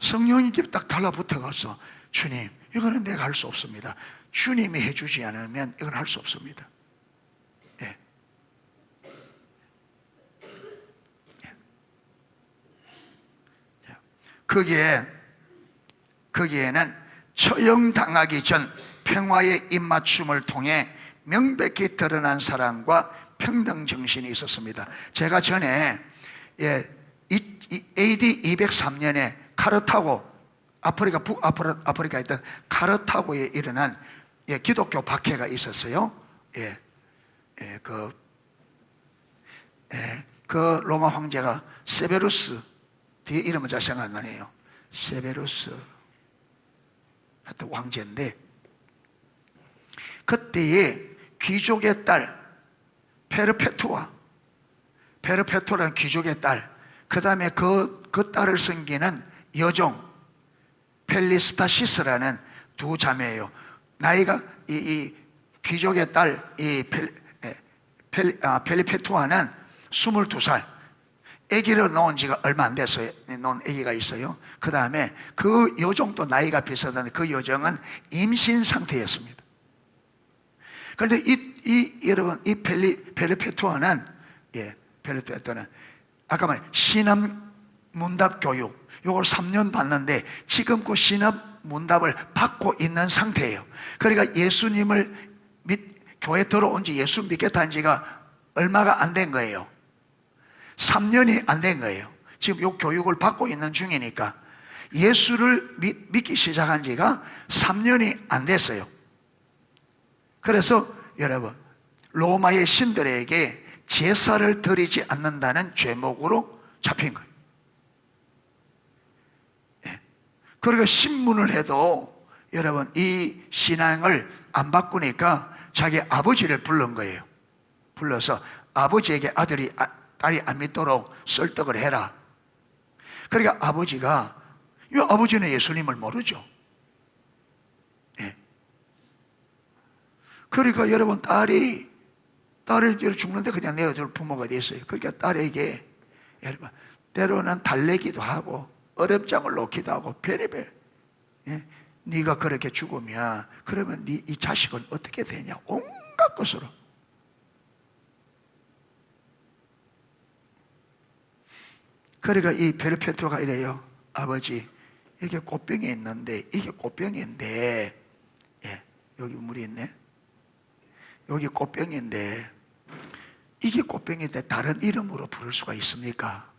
성령님 집에 딱 달라붙어가서 주님, 이거는 내가 할 수 없습니다. 주님이 해주지 않으면 이건 할 수 없습니다. 예. 거기에는 처형당하기 전 평화의 입맞춤을 통해 명백히 드러난 사랑과 평등 정신이 있었습니다. 제가 전에 AD 203년에 카르타고, 북아프리카에 있던 카르타고에 일어난 기독교 박해가 있었어요. 그 로마 황제가 세베루스, 뒤에 이름은 잘 생각 안 나네요. 세베루스 하여튼 왕제인데, 그때에 귀족의 딸 페르페투아라는 귀족의 딸, 그 다음에 그 딸을 섬기는 여종 펠리스타시스라는 두 자매예요. 나이가 이 귀족의 딸 펠리페투아는 22살. 아기를 낳은 지가 얼마 안 됐어요. 낳은 아기가 있어요. 그 다음에 그 여종도 나이가 비슷한데 그 여종은 임신 상태였습니다. 그런데 여러분 이 펠리페투아는 아까 말한 신앙 문답 교육, 이걸 3년 받는데 지금 그 신앙 문답을 받고 있는 상태예요. 그러니까 예수님을 교회 들어온 지, 예수 믿겠다는 지가 얼마가 안 된 거예요. 3년이 안 된 거예요. 지금 이 교육을 받고 있는 중이니까 예수를 믿기 시작한 지가 3년이 안 됐어요. 그래서 여러분, 로마의 신들에게 제사를 드리지 않는다는 죄목으로 잡힌 거예요. 그러니까 신문을 해도 여러분 이 신앙을 안 바꾸니까 자기 아버지를 부른 거예요. 불러서 아버지에게 딸이 안 믿도록 설득을 해라. 그러니까 이 아버지는 예수님을 모르죠. 그러니까 여러분 딸이 죽는데 그냥 내어줄 부모가 됐어요. 그러니까 딸에게 여러분 때로는 달래기도 하고 어렵장을 놓기도 하고 별의별, 네가 그렇게 죽으면 그러면 이 자식은 어떻게 되냐, 온갖 것으로. 그러니까 이 페르페투아가 이래요. 아버지, 이게 꽃병이 있는데, 이게 꽃병인데, 여기 물이 있네. 여기 꽃병인데, 이게 꽃병인데 다른 이름으로 부를 수가 있습니까?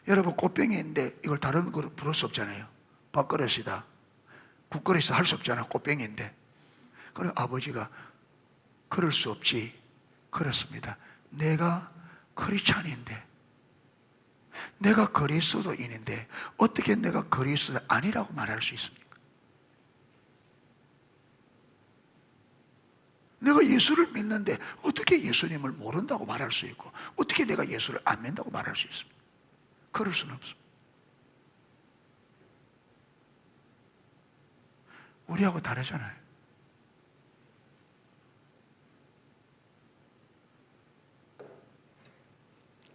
여러분 꽃병인데 이걸 다른 거로 부를 수 없잖아요. 밥그릇이다, 국그릇이다 할 수 없잖아요. 꽃병인데. 그래 아버지가 그럴 수 없지. 그렇습니다. 내가 크리스찬인데, 내가 그리스도인인데 어떻게 내가 그리스도 아니라고 말할 수 있습니까? 내가 예수를 믿는데 어떻게 예수님을 모른다고 말할 수 있고 어떻게 내가 예수를 안 믿는다고 말할 수 있습니까? 그럴 수는 없습니다. 우리하고 다르잖아요.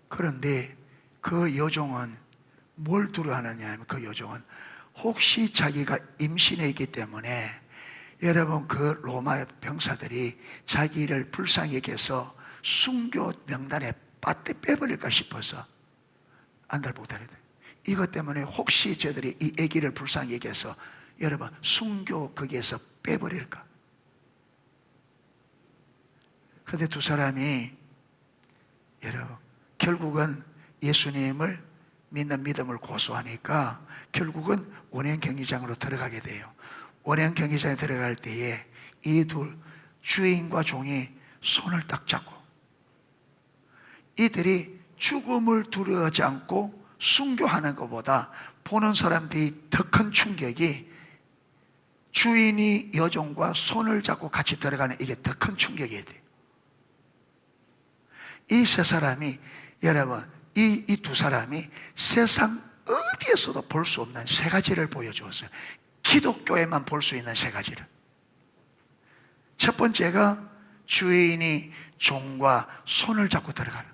그런데 그 여종은 뭘 두려워하느냐 하면 그 여종은 혹시 자기가 임신해 있기 때문에 여러분 그 로마 병사들이 자기를 불쌍히 여겨서 순교 명단에 빼버릴까 싶어서 안달 못하거든. 이것 때문에 혹시 저들이 이 아기를 불쌍히 여겨서 여러분 순교 거기에서 빼버릴까. 그런데 두 사람이 여러분 결국은 예수님을 믿는 믿음을 고수하니까 결국은 원형 경기장으로 들어가게 돼요. 원형 경기장에 들어갈 때에 이 둘 주인과 종이 손을 딱 잡고 이들이 죽음을 두려워하지 않고 순교하는 것보다 보는 사람들이 더 큰 충격이 주인이 여종과 손을 잡고 같이 들어가는 이게 더 큰 충격이 돼요. 이 세 사람이 여러분 이 두 사람이 세상 어디에서도 볼 수 없는 세 가지를 보여주었어요. 기독교에만 볼 수 있는 세 가지를. 첫 번째가 주인이 종과 손을 잡고 들어가는.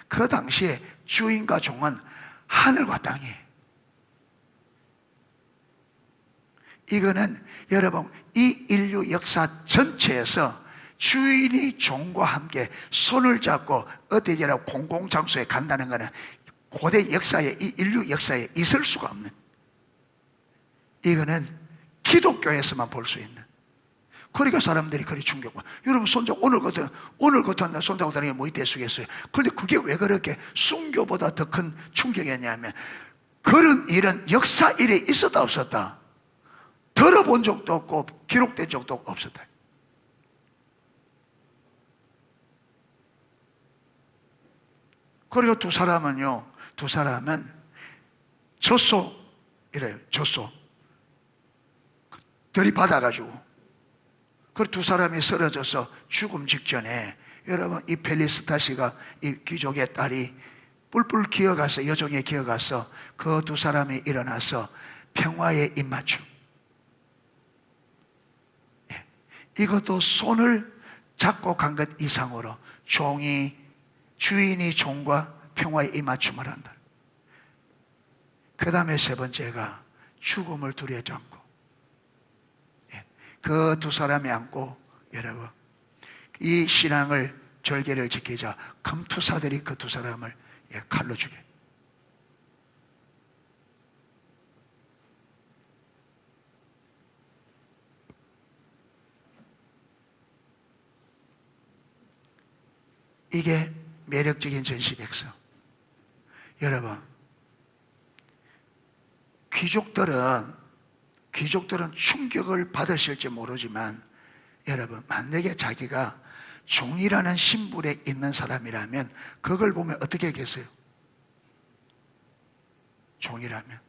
그 당시에 주인과 종은 하늘과 땅이에요. 이거는 여러분 이 인류 역사 전체에서 주인이 종과 함께 손을 잡고 어디에나 공공장소에 간다는 것은 고대 역사에 이 인류 역사에 있을 수가 없는, 이거는 기독교에서만 볼 수 있는. 그러니까 사람들이 그리 충격과 여러분 손잡고 오늘 같은 손잡고 다니는 게 뭐 이때수겠어요. 그런데 그게 왜 그렇게 순교보다 더 큰 충격이었냐면 그런 일은 역사 일에 있었다 없었다 들어본 적도 없고 기록된 적도 없었다. 그리고 두 사람은 젖소 이래요. 젖소 들이받아가지고 그 두 사람이 쓰러져서 죽음 직전에 여러분 이 펠리스타시가 이 귀족의 딸이 뿔뿔 기어가서 여종에 기어가서 그 두 사람이 일어나서 평화의 입맞춤. 이것도 손을 잡고 간 것 이상으로 주인이 종과 평화의 입맞춤을 한다. 그 다음에 세 번째가 죽음을 두려워하지 않고 그 두 사람이 안고 여러분 이 신앙을 절개를 지키자 검투사들이 그 두 사람을 칼로 죽여. 이게 매력적인 전시백서. 여러분 귀족들은 충격을 받으실지 모르지만 여러분 만약에 자기가 종이라는 신분에 있는 사람이라면 그걸 보면 어떻게 계세요? 종이라면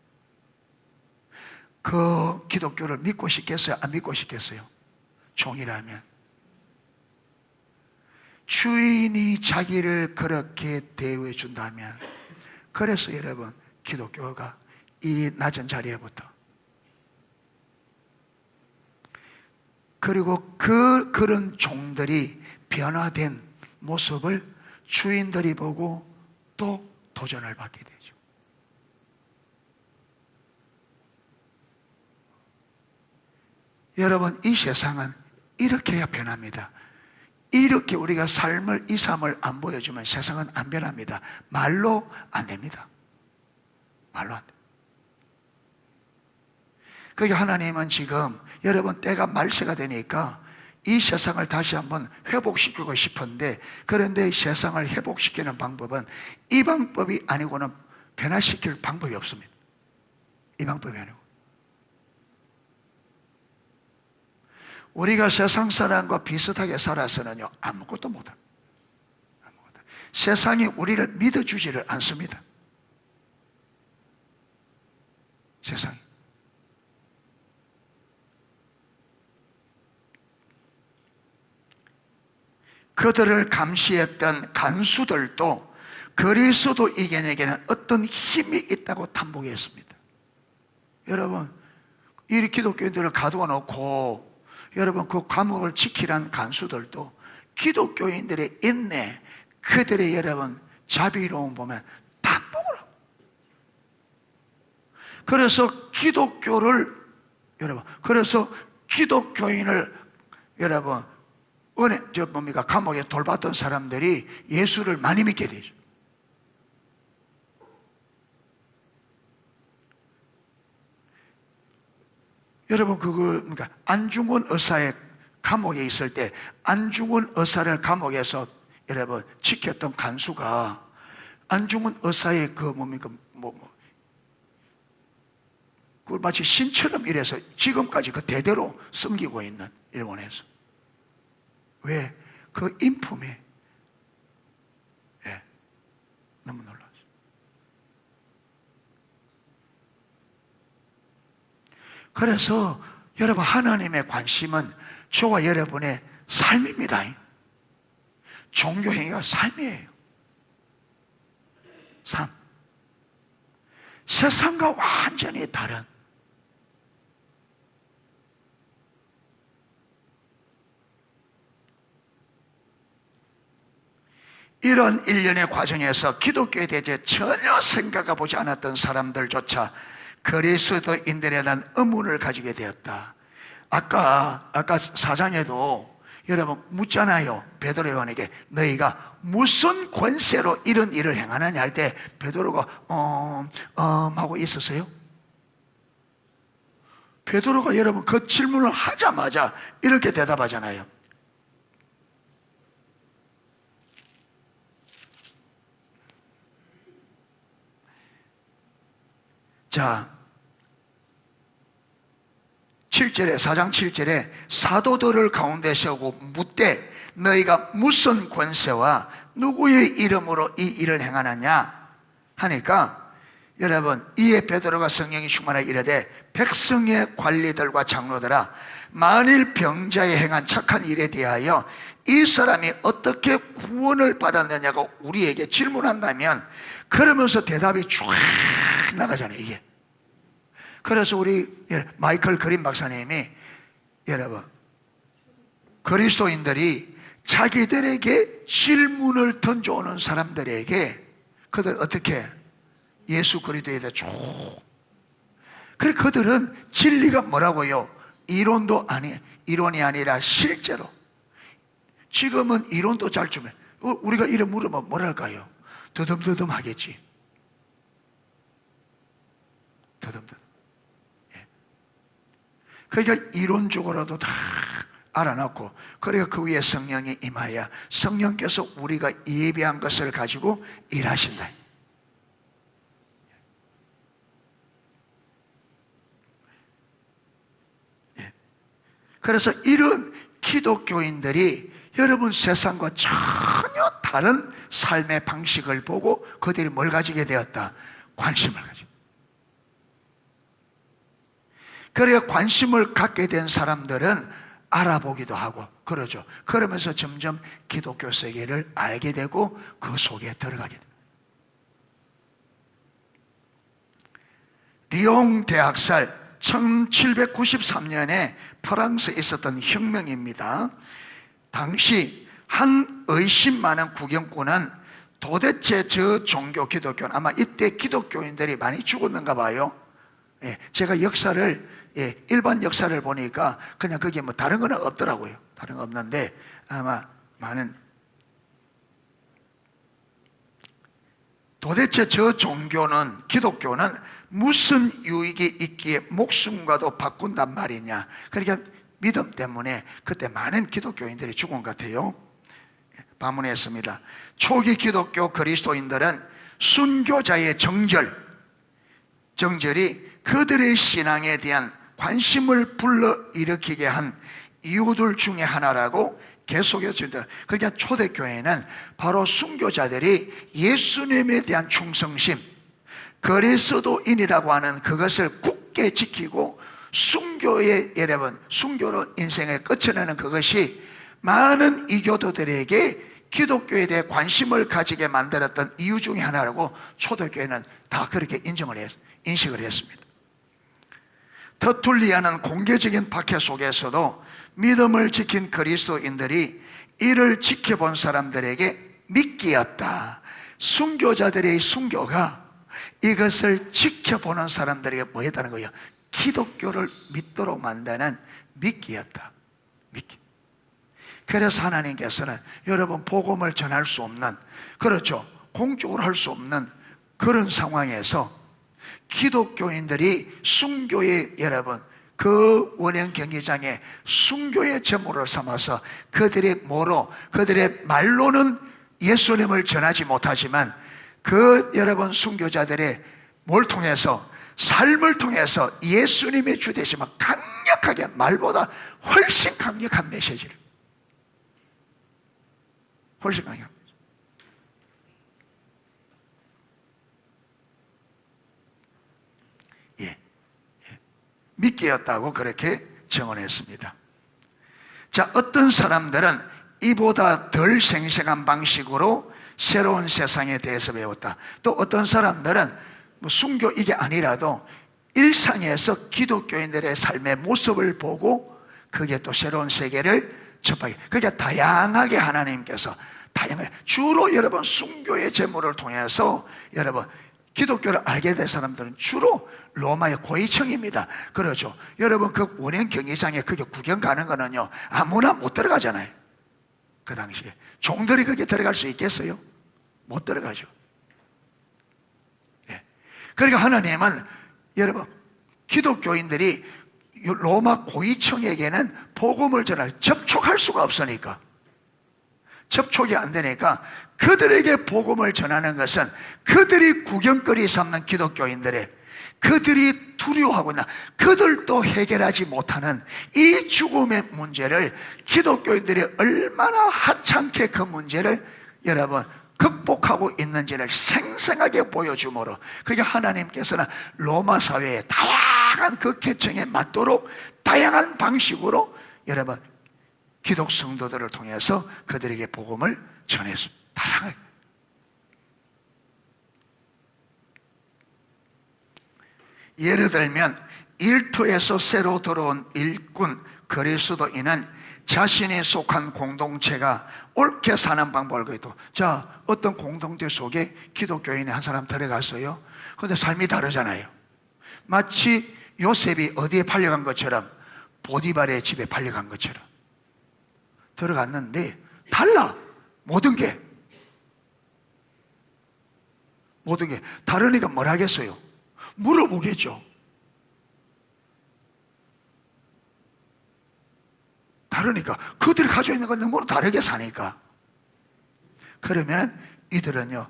그 기독교를 믿고 싶겠어요? 안 믿고 싶겠어요? 종이라면. 주인이 자기를 그렇게 대우해 준다면, 그래서 여러분 기독교가 이 낮은 자리에부터 그리고 그런 종들이 변화된 모습을 주인들이 보고 또 도전을 받게 되죠. 여러분 이 세상은 이렇게 해야 변합니다. 이렇게 우리가 이 삶을 안 보여주면 세상은 안 변합니다. 말로 안 됩니다. 말로 안 돼. 그게 하나님은 지금 여러분 때가 말세가 되니까 이 세상을 다시 한번 회복시키고 싶은데, 그런데 세상을 회복시키는 방법은 이 방법이 아니고는 변화시킬 방법이 없습니다. 이 방법이 아니고. 우리가 세상 사람과 비슷하게 살아서는요 아무것도 못합니다. 세상이 우리를 믿어주지를 않습니다. 세상이. 그들을 감시했던 간수들도 그리스도 이겨내기에는 어떤 힘이 있다고 탐복했습니다. 여러분, 이 기독교인들을 가두어 놓고 여러분 그 감옥을 지키라는 간수들도 기독교인들의 인내, 그들의 여러분 자비로움 보면 탐복을 하고, 그래서 기독교를 여러분, 그래서 기독교인을 여러분 감옥에 돌봤던 사람들이 예수를 많이 믿게 되죠. 여러분 그러니까 안중근 의사의 감옥에 있을 때 안중근 의사를 감옥에서 여러분 지켰던 간수가 안중근 의사의 그 뭡니까 그걸 마치 신처럼 이래서 지금까지 그 대대로 섬기고 있는 일본에서. 왜? 그 인품에 너무 놀랐어요. 그래서 여러분 하나님의 관심은 저와 여러분의 삶입니다. 종교 행위가 삶이에요. 삶. 세상과 완전히 다른 이런 일련의 과정에서 기독교에 대해 전혀 생각해보지 않았던 사람들조차 그리스도인들에 대한 의문을 가지게 되었다. 아까 4장에도 여러분 묻잖아요. 베드로 요한에게 너희가 무슨 권세로 이런 일을 행하느냐 할 때 베드로가 하고 있었어요. 베드로가 여러분 그 질문을 하자마자 이렇게 대답하잖아요. 자, 7절에 4장 7절에 사도들을 가운데 세우고 묻되 너희가 무슨 권세와 누구의 이름으로 이 일을 행하느냐 하니까 여러분 이에 베드로가 성령이 충만하여 이르되 백성의 관리들과 장로들아 만일 병자에 행한 착한 일에 대하여 이 사람이 어떻게 구원을 받았느냐고 우리에게 질문한다면 그러면서 대답이 쫙 나가잖아요. 이게 그래서 우리 마이클 그린 박사님이 여러분 그리스도인들이 자기들에게 질문을 던져오는 사람들에게 그들 어떻게 예수 그리스도에 대해 쭉 그래 그들은 진리가 뭐라고요? 이론이 아니라 실제로 지금은 이론도 잘 주면 우리가 이름 물으면 뭐랄까요? 더듬더듬 하겠지. 더듬더듬. 그러니까 이론적으로도 다 알아놓고 그러니까 그 위에 성령이 임하여 성령께서 우리가 예비한 것을 가지고 일하신다. 그래서 이런 기독교인들이 여러분 세상과 전혀 다른 삶의 방식을 보고 그들이 뭘 가지게 되었다? 관심을 가지고. 그래야 관심을 갖게 된 사람들은 알아보기도 하고 그러죠. 그러면서 점점 기독교 세계를 알게 되고 그 속에 들어가게 됩니다. 리옹 대학살 1793년에 프랑스에 있었던 혁명입니다. 당시 한 의심 많은 구경꾼은 도대체 저 종교 기독교는 아마 이때 기독교인들이 많이 죽었는가 봐요. 제가 역사를 일반 역사를 보니까 그냥 그게 뭐 다른 거는 없더라고요. 다른 거 없는데 아마 많은 도대체 저 종교는 기독교는 무슨 유익이 있기에 목숨과도 바꾼단 말이냐. 그러니까 믿음 때문에 그때 많은 기독교인들이 죽은 것 같아요. 방문했습니다. 초기 기독교 그리스도인들은 순교자의 정절이 그들의 신앙에 대한 관심을 불러일으키게 한 이유들 중에 하나라고 계속했습니다. 그러니까 초대교회는 바로 순교자들이 예수님에 대한 충성심, 그리스도인이라고 하는 그것을 굳게 지키고 순교의 여러분, 순교로 인생을 끝내는 그것이 많은 이교도들에게 기독교에 대해 관심을 가지게 만들었던 이유 중에 하나라고 초대교회는 다 그렇게 인식을 했습니다. 터툴리아는 공개적인 박해 속에서도 믿음을 지킨 그리스도인들이 이를 지켜본 사람들에게 미끼였다. 순교자들의 순교가 이것을 지켜보는 사람들에게 뭐 했다는 거예요? 기독교를 믿도록 만드는 미끼였다. 미끼. 그래서 하나님께서는 여러분 복음을 전할 수 없는, 그렇죠, 공적으로 할 수 없는 그런 상황에서 기독교인들이 순교의, 여러분 그 원형 경기장에 순교의 제물을 삼아서 그들의 말로는 예수님을 전하지 못하지만 그 여러분 순교자들의 뭘 통해서, 삶을 통해서 예수님의 주되심을 강력하게, 말보다 훨씬 강력한 메시지를, 훨씬 강력. 미끼였다고 그렇게 정언했습니다. 자, 어떤 사람들은 이보다 덜 생생한 방식으로 새로운 세상에 대해서 배웠다. 또 어떤 사람들은 뭐 순교 이게 아니라도 일상에서 기독교인들의 삶의 모습을 보고 그게 또 새로운 세계를 접하게, 그게 다양하게 하나님께서 다양하게, 주로 여러분 순교의 제물을 통해서 여러분 기독교를 알게 된 사람들은 주로 로마의 고위층입니다. 그렇죠. 여러분 그 원형 경기장에 그게 구경 가는 거는요 아무나 못 들어가잖아요. 그 당시에 종들이 거기에 들어갈 수 있겠어요? 못 들어가죠. 예. 그러니까 하나님은 여러분 기독교인들이 로마 고위층에게는 복음을 전할, 접촉할 수가 없으니까, 접촉이 안 되니까 그들에게 복음을 전하는 것은 그들이 구경거리 삼는 기독교인들의, 그들이 두려워하고 있는, 그들도 해결하지 못하는 이 죽음의 문제를 기독교인들이 얼마나 하찮게 그 문제를 여러분 극복하고 있는지를 생생하게 보여주므로, 그게 하나님께서는 로마 사회의 다양한 그 계층에 맞도록 다양한 방식으로 여러분 기독 성도들을 통해서 그들에게 복음을 전했습니다. 다양하게. 예를 들면 일터에서 새로 들어온 일꾼 그리스도인은 자신이 속한 공동체가 옳게 사는 방법을 그래도, 자, 어떤 공동체 속에 기독교인이 한 사람 들어갔어요. 그런데 삶이 다르잖아요. 마치 요셉이 어디에 팔려간 것처럼, 보디발의 집에 팔려간 것처럼 들어갔는데 달라. 모든 게 다르니까 뭘 하겠어요? 물어보겠죠. 다르니까, 그들이 가지고 있는 건 너무 다르게 사니까. 그러면 이들은요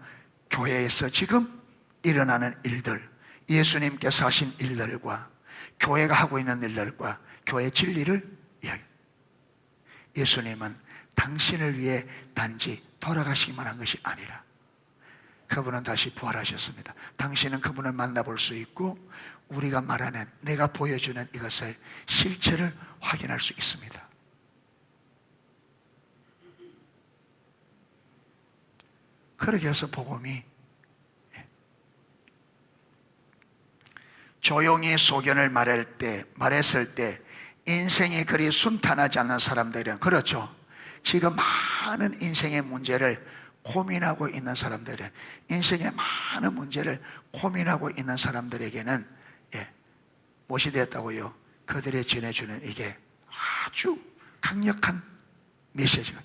교회에서 지금 일어나는 일들, 예수님께서 하신 일들과 교회가 하고 있는 일들과 교회 진리를 이야기. 예수님은 당신을 위해 단지 돌아가시기만 한 것이 아니라 그분은 다시 부활하셨습니다. 당신은 그분을 만나볼 수 있고 우리가 말하는, 내가 보여주는 이것을 실체를 확인할 수 있습니다. 그렇게 해서 복음이, 조용히 소견을 말했을 때 인생이 그리 순탄하지 않는 사람들은, 그렇죠, 지금 많은 인생의 문제를 고민하고 있는 사람들은, 인생의 많은 문제를 고민하고 있는 사람들에게는 무엇이 됐다고요? 그들이 전해주는 이게 아주 강력한 메시지가.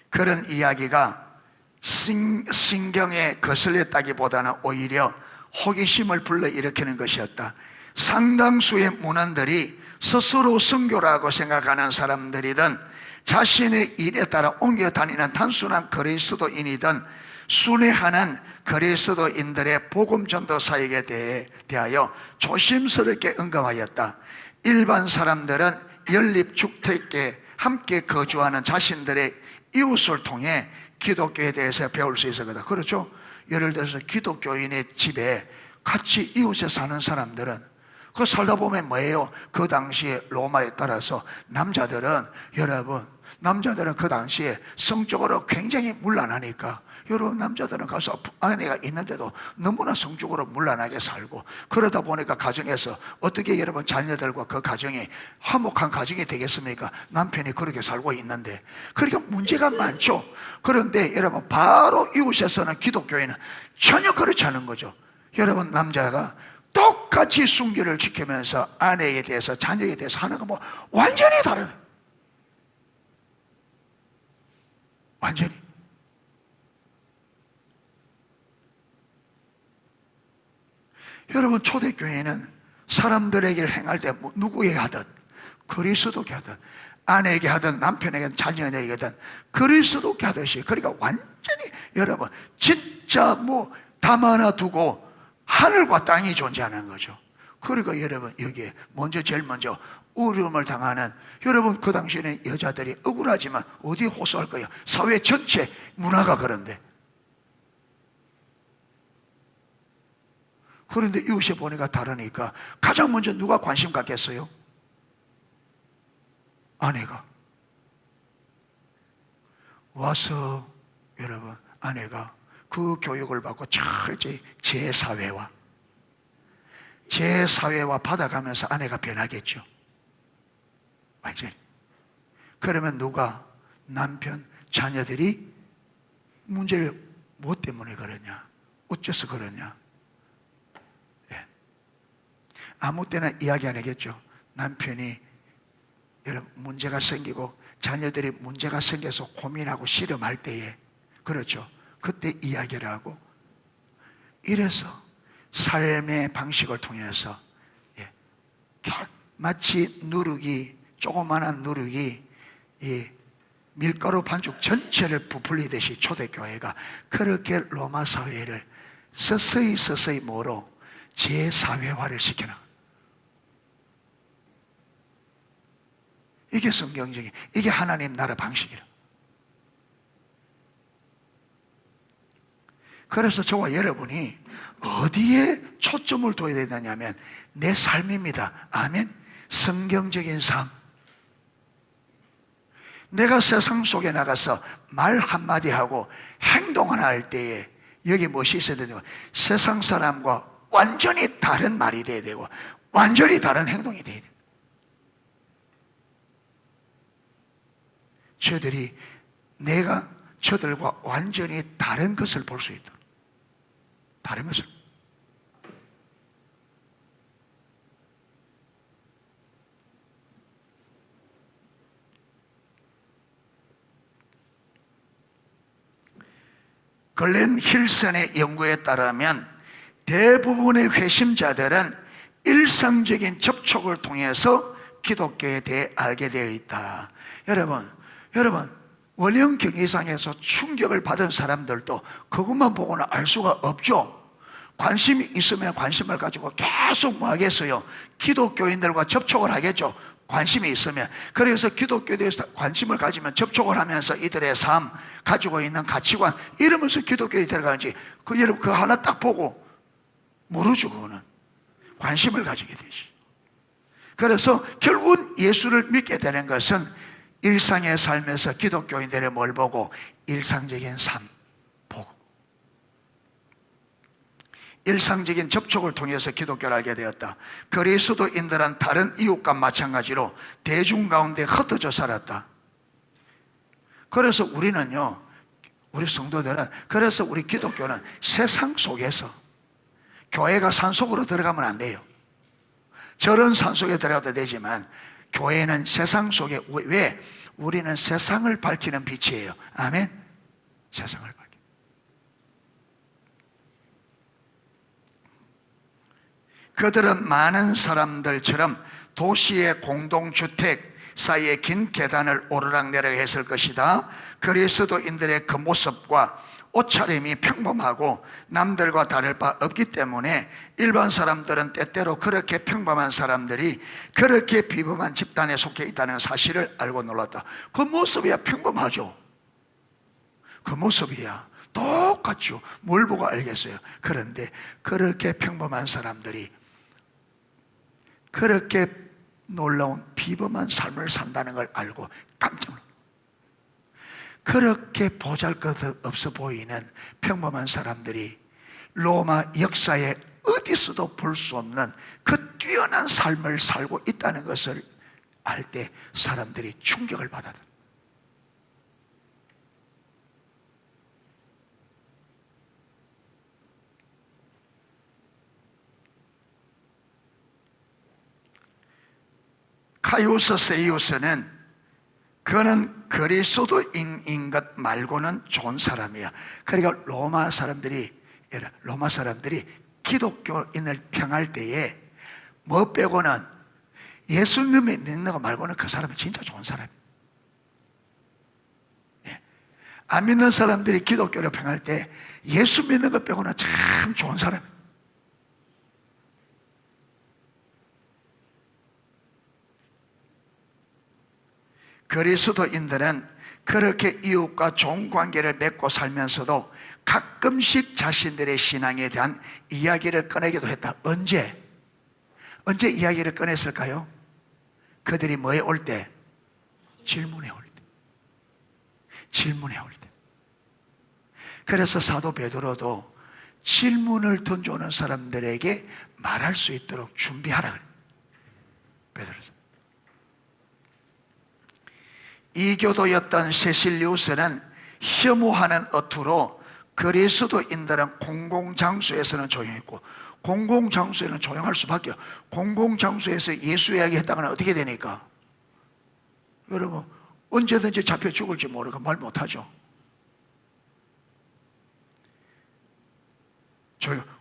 그런 이야기가 신경에 거슬렸다기보다는 오히려 호기심을 불러일으키는 것이었다. 상당수의 문헌들이 스스로 선교라고 생각하는 사람들이든 자신의 일에 따라 옮겨 다니는 단순한 그리스도인이든 순회하는 그리스도인들의 복음 전도사역에 대하여 조심스럽게 언급하였다. 일반 사람들은 연립주택에 함께 거주하는 자신들의 이웃을 통해 기독교에 대해서 배울 수 있었거든. 그렇죠? 예를 들어서 기독교인의 집에 같이 이웃에 사는 사람들은 그 살다 보면 뭐예요? 그 당시에 로마에 따라서 남자들은 그 당시에 성적으로 굉장히 문란하니까 여러분 남자들은 가서 아내가 있는데도 너무나 성적으로 문란하게 살고 그러다 보니까 가정에서 어떻게 여러분 자녀들과 그 가정이 화목한 가정이 되겠습니까? 남편이 그렇게 살고 있는데 그러니까 문제가 많죠. 그런데 여러분 바로 이웃에서는 기독교인은 전혀 그렇지 않은 거죠. 여러분 남자가 똑같이 순결을 지키면서 아내에 대해서 자녀에 대해서 하는 거 뭐 완전히 다르다. 완전히. 여러분 초대교회는 사람들에게 행할 때 누구에게 하든 그리스도께 하든 아내에게 하든 남편에게 자녀에게든 그리스도께 하듯이 그러니까 완전히 여러분 진짜 뭐 담아놔 두고 하늘과 땅이 존재하는 거죠. 그러니까 여러분 여기에 제일 먼저 어려움을 당하는 여러분 그 당시에는 여자들이 억울하지만 어디에 호소할 거예요? 사회 전체 문화가 그런데 그런데 이웃에 보니까 다르니까 가장 먼저 누가 관심 갖겠어요? 아내가 와서 여러분 아내가 그 교육을 받고 철저히 제사회와 받아가면서 아내가 변하겠죠. 완전히. 그러면 누가? 남편, 자녀들이 문제를 뭐 때문에 그러냐? 어째서 그러냐? 예. 아무 때나 이야기 안 하겠죠. 남편이 여러분 문제가 생기고 자녀들이 문제가 생겨서 고민하고 씨름할 때에 그렇죠. 그때 이야기를 하고 이래서 삶의 방식을 통해서 마치 조그마한 누룩이 이 밀가루 반죽 전체를 부풀리듯이 초대교회가 그렇게 로마 사회를 서서히 뭐로 제사회화를 시켜놔. 이게 성경적인, 이게 하나님 나라 방식이라. 그래서 저와 여러분이 어디에 초점을 둬야 되냐면 내 삶입니다. 아멘. 성경적인 삶. 내가 세상 속에 나가서 말 한마디 하고 행동 하나 할 때에 여기 무엇이 있어야 되고 세상 사람과 완전히 다른 말이 돼야 되고 완전히 다른 행동이 돼야 돼요. 내가 저들과 완전히 다른 것을 볼 수 있도록 다른 것을. 글렌 힐슨의 연구에 따르면 대부분의 회심자들은 일상적인 접촉을 통해서 기독교에 대해 알게 되어 있다. 여러분 원형 경기상에서 충격을 받은 사람들도 그것만 보고는 알 수가 없죠. 관심이 있으면 관심을 가지고 계속 뭐 하겠어요? 기독교인들과 접촉을 하겠죠. 관심이 있으면. 그래서 기독교에 대해서 관심을 가지면 접촉을 하면서 이들의 삶, 가지고 있는 가치관 이러면서 기독교에 들어가는지 여러분 그거 하나 딱 보고 모르죠. 그거는 관심을 가지게 되죠. 그래서 결국은 예수를 믿게 되는 것은 일상의 삶에서 기독교인들의 뭘 보고? 일상적인 삶 보고 일상적인 접촉을 통해서 기독교를 알게 되었다. 그리스도인들은 다른 이웃과 마찬가지로 대중 가운데 흩어져 살았다. 그래서 우리는요, 우리 성도들은, 그래서 우리 기독교는 세상 속에서, 교회가 산속으로 들어가면 안 돼요. 저런 산속에 들어가도 되지만 교회는 세상 속에, 왜? 우리는 세상을 밝히는 빛이에요. 아멘. 세상을 밝히는. 그들은 많은 사람들처럼 도시의 공동주택 사이에 긴 계단을 오르락내리락 했을 것이다. 그리스도인들의 그 모습과 옷차림이 평범하고 남들과 다를 바 없기 때문에 일반 사람들은 때때로 그렇게 평범한 사람들이 그렇게 비범한 집단에 속해 있다는 사실을 알고 놀랐다. 그 모습이야 평범하죠. 그 모습이야. 똑같죠. 뭘 보고 알겠어요? 그런데 그렇게 평범한 사람들이 그렇게 놀라운 비범한 삶을 산다는 걸 알고 깜짝 놀랐어요. 그렇게 보잘것없어 보이는 평범한 사람들이 로마 역사에 어디서도 볼 수 없는 그 뛰어난 삶을 살고 있다는 것을 알 때 사람들이 충격을 받았다. 가이우스 세이우스는 그는 그리스도인인 것 말고는 좋은 사람이야. 그러니까 로마 사람들이 기독교인을 평할 때에 뭐 빼고는 예수님을 믿는 거 말고는 그 사람은 진짜 좋은 사람이야. 안 믿는 사람들이 기독교를 평할 때 예수 믿는 것 빼고는 참 좋은 사람이야. 그리스도인들은 그렇게 이웃과 좋은 관계를 맺고 살면서도 가끔씩 자신들의 신앙에 대한 이야기를 꺼내기도 했다. 언제 이야기를 꺼냈을까요? 그들이 뭐에 올 때? 질문에 올 때. 질문에 올 때. 그래서 사도 베드로도 질문을 던져오는 사람들에게 말할 수 있도록 준비하라 그래요. 베드로서. 이교도였던 세실리우스는 혐오하는 어투로 그리스도인들은 공공장소에서는 조용했고, 공공장소에는 조용할 수밖에 없어요. 공공장소에서 예수 이야기했다가는 어떻게 되니까? 여러분, 언제든지 잡혀 죽을지 모르고 말 못하죠.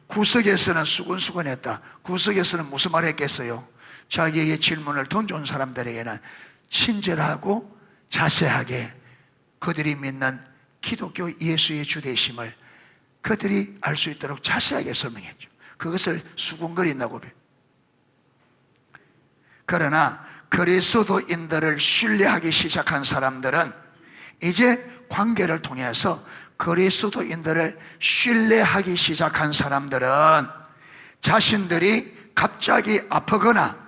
구석에서는 수근수근했다. 구석에서는 무슨 말 했겠어요? 자기에게 질문을 던져온 사람들에게는 친절하고 자세하게 그들이 믿는 기독교 예수의 주되심을 그들이 알 수 있도록 자세하게 설명했죠. 그것을 수군거린다고 해요. 그러나 그리스도인들을 신뢰하기 시작한 사람들은 이제 관계를 통해서 그리스도인들을 신뢰하기 시작한 사람들은 자신들이 갑자기 아프거나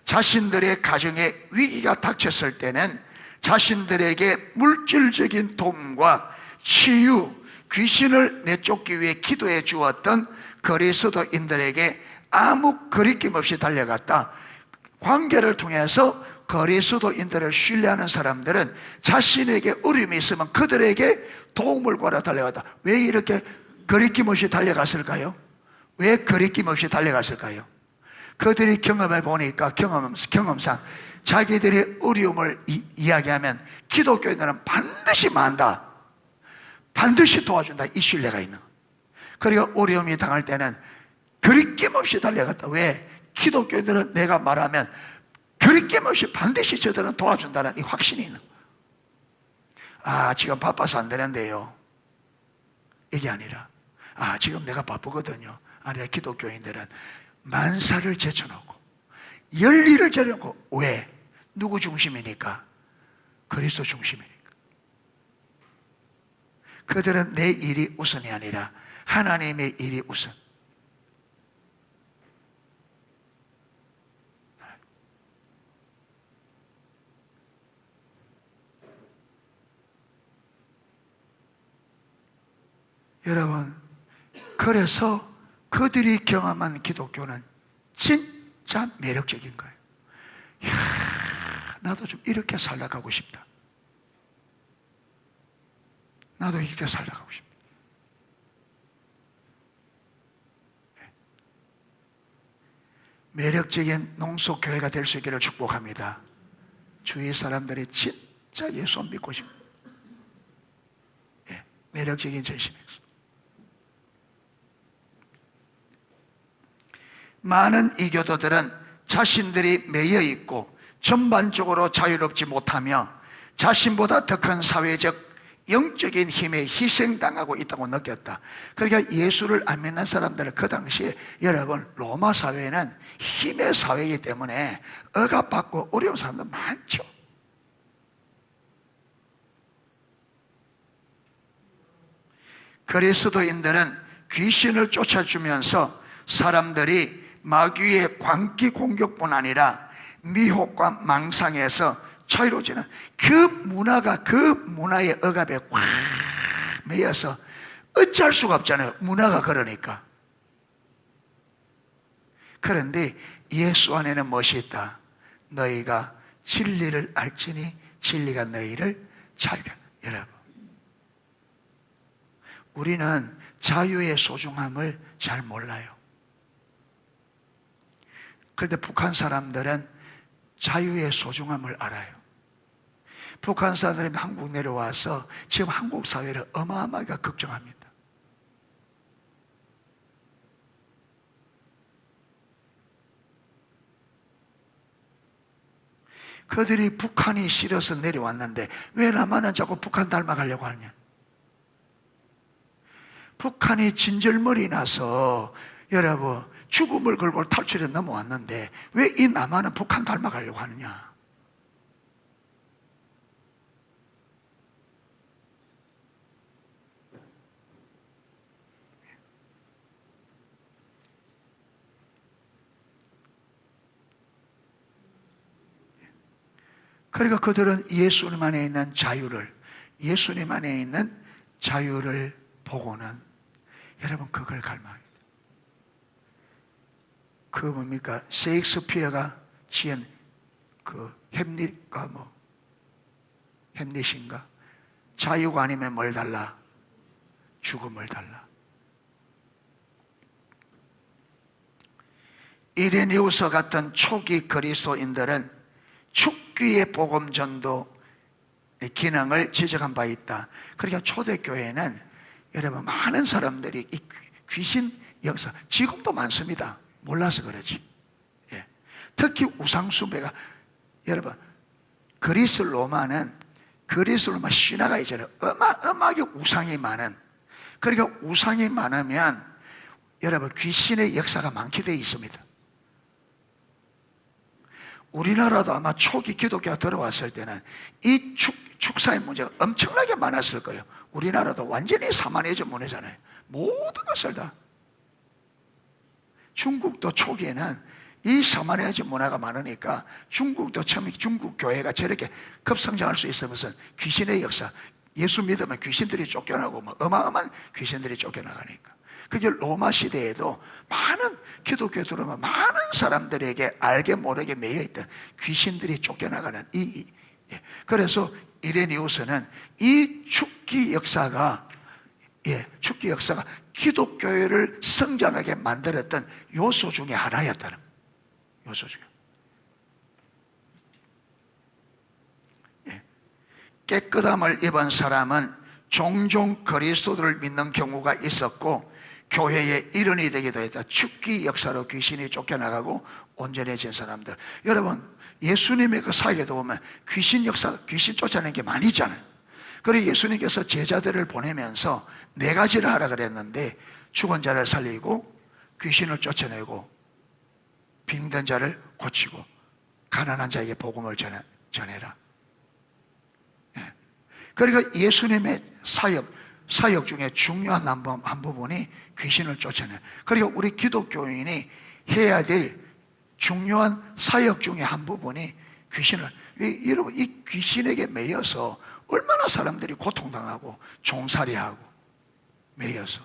자신들의 가정에 위기가 닥쳤을 때는 자신들에게 물질적인 도움과 치유, 귀신을 내쫓기 위해 기도해 주었던 그리스도인들에게 아무 거리낌 없이 달려갔다. 관계를 통해서 그리스도인들을 신뢰하는 사람들은 자신에게 어려움이 있으면 그들에게 도움을 구하러 달려갔다. 왜 이렇게 거리낌 없이 달려갔을까요? 왜 거리낌 없이 달려갔을까요? 그들이 경험해 보니까 경험상 자기들의 어려움을 이야기하면 기독교인들은 반드시 만다, 반드시 도와준다, 이 신뢰가 있는. 그리고 어려움이 당할 때는 거리낌 없이 달려갔다. 왜? 기독교인들은 내가 말하면 거리낌 없이 반드시 저들은 도와준다는 이 확신이 있는. 지금 바빠서 안 되는데요, 이게 아니라 지금 내가 바쁘거든요. 아니야, 기독교인들은 만사를 제쳐놓고 열리를 제쳐놓고. 왜? 누구 중심이니까? 그리스도 중심이니까. 그들은 내 일이 우선이 아니라 하나님의 일이 우선. 여러분, 그래서 그들이 경험한 기독교는 진짜 매력적인 거예요. 나도 좀 이렇게 살다 가고 싶다. 나도 이렇게 살다 가고 싶다. 매력적인 농속교회가 될 수 있기를 축복합니다. 주위 사람들이 진짜 예수 믿고 싶다. 매력적인 전심이 있어. 많은 이교도들은 자신들이 매여 있고 전반적으로 자유롭지 못하며 자신보다 더 큰 사회적 영적인 힘에 희생당하고 있다고 느꼈다. 그러니까 예수를 안 믿는 사람들은 그 당시에, 여러분, 로마 사회는 힘의 사회이기 때문에 억압받고 어려운 사람들 많죠. 그리스도인들은 귀신을 쫓아주면서 사람들이 마귀의 광기 공격뿐 아니라 미혹과 망상에서 자유로워지는 그 문화가 그 문화의 억압에 꽉 매여서 어찌할 수가 없잖아요. 문화가 그러니까. 그런데 예수 안에는 무엇이 있다? 너희가 진리를 알지니 진리가 너희를 자유케. 여러분, 우리는 자유의 소중함을 잘 몰라요. 그런데 북한 사람들은 자유의 소중함을 알아요. 북한 사람들이 한국 내려와서 지금 한국 사회를 어마어마하게 걱정합니다. 그들이 북한이 싫어서 내려왔는데 왜 남한은 자꾸 북한 닮아가려고 하느냐? 북한이 진절머리 나서 여러분 죽음을 걸고 탈출해 넘어왔는데 왜 이 남한은 북한 닮아가려고 하느냐? 그러니까 그들은 예수님 안에 있는 예수님 안에 있는 자유를 보고는 여러분 그걸 갈망합니다. 그 뭡니까? 셰익스피어가 지은 그 햄릿가 햄릿인가? 자유가 아니면 뭘 달라? 죽음을 달라. 이레니우스 같은 초기 그리스도인들은 죽기의 복음 전도 기능을 지적한 바 있다. 그러니까 초대교회는 여러분 많은 사람들이 이 귀신 역사 지금도 많습니다. 몰라서 그렇지. 예. 특히 우상숭배가 여러분 그리스 로마 신화가 있잖아요. 음악에 우상이 많은. 그러니까 우상이 많으면 여러분 귀신의 역사가 많게 되어 있습니다. 우리나라도 아마 초기 기독교가 들어왔을 때는 이 축사의 문제가 엄청나게 많았을 거예요. 우리나라도 완전히 사마니즘 문화잖아요. 모든 것을 다. 중국도 초기에는 이 사마니즘 문화가 많으니까 중국도 처음에 중국 교회가 저렇게 급성장할 수 있으면서 귀신의 역사, 예수 믿으면 귀신들이 쫓겨나고 어마어마한 귀신들이 쫓겨나가니까. 그게 로마 시대에도 많은 기독교에 들어오면 많은 사람들에게 알게 모르게 매여있던 귀신들이 쫓겨나가는 그래서 이레니우스는 이 죽기 역사가 기독교회를 성장하게 만들었던 요소 중에 하나였다는 요소 중에. 깨끗함을 입은 사람은 종종 그리스도를 믿는 경우가 있었고 교회의 일원이 되기도 했다. 죽기 역사로 귀신이 쫓겨나가고 온전해진 사람들. 여러분 예수님의 그 사역에도 보면 귀신 쫓아내는 게 많이 있잖아요. 그리고 예수님께서 제자들을 보내면서 4가지를 하라 그랬는데 죽은 자를 살리고 귀신을 쫓아내고 빙든 자를 고치고 가난한 자에게 복음을 전해라. 그러니까 예수님의 사역 중에 중요한 한 부분이 귀신을 쫓아내. 그리고 우리 기독교인이 해야 될 중요한 사역 중에 한 부분이 여러분 이 귀신에게 매여서 얼마나 사람들이 고통당하고 종살이하고 매여서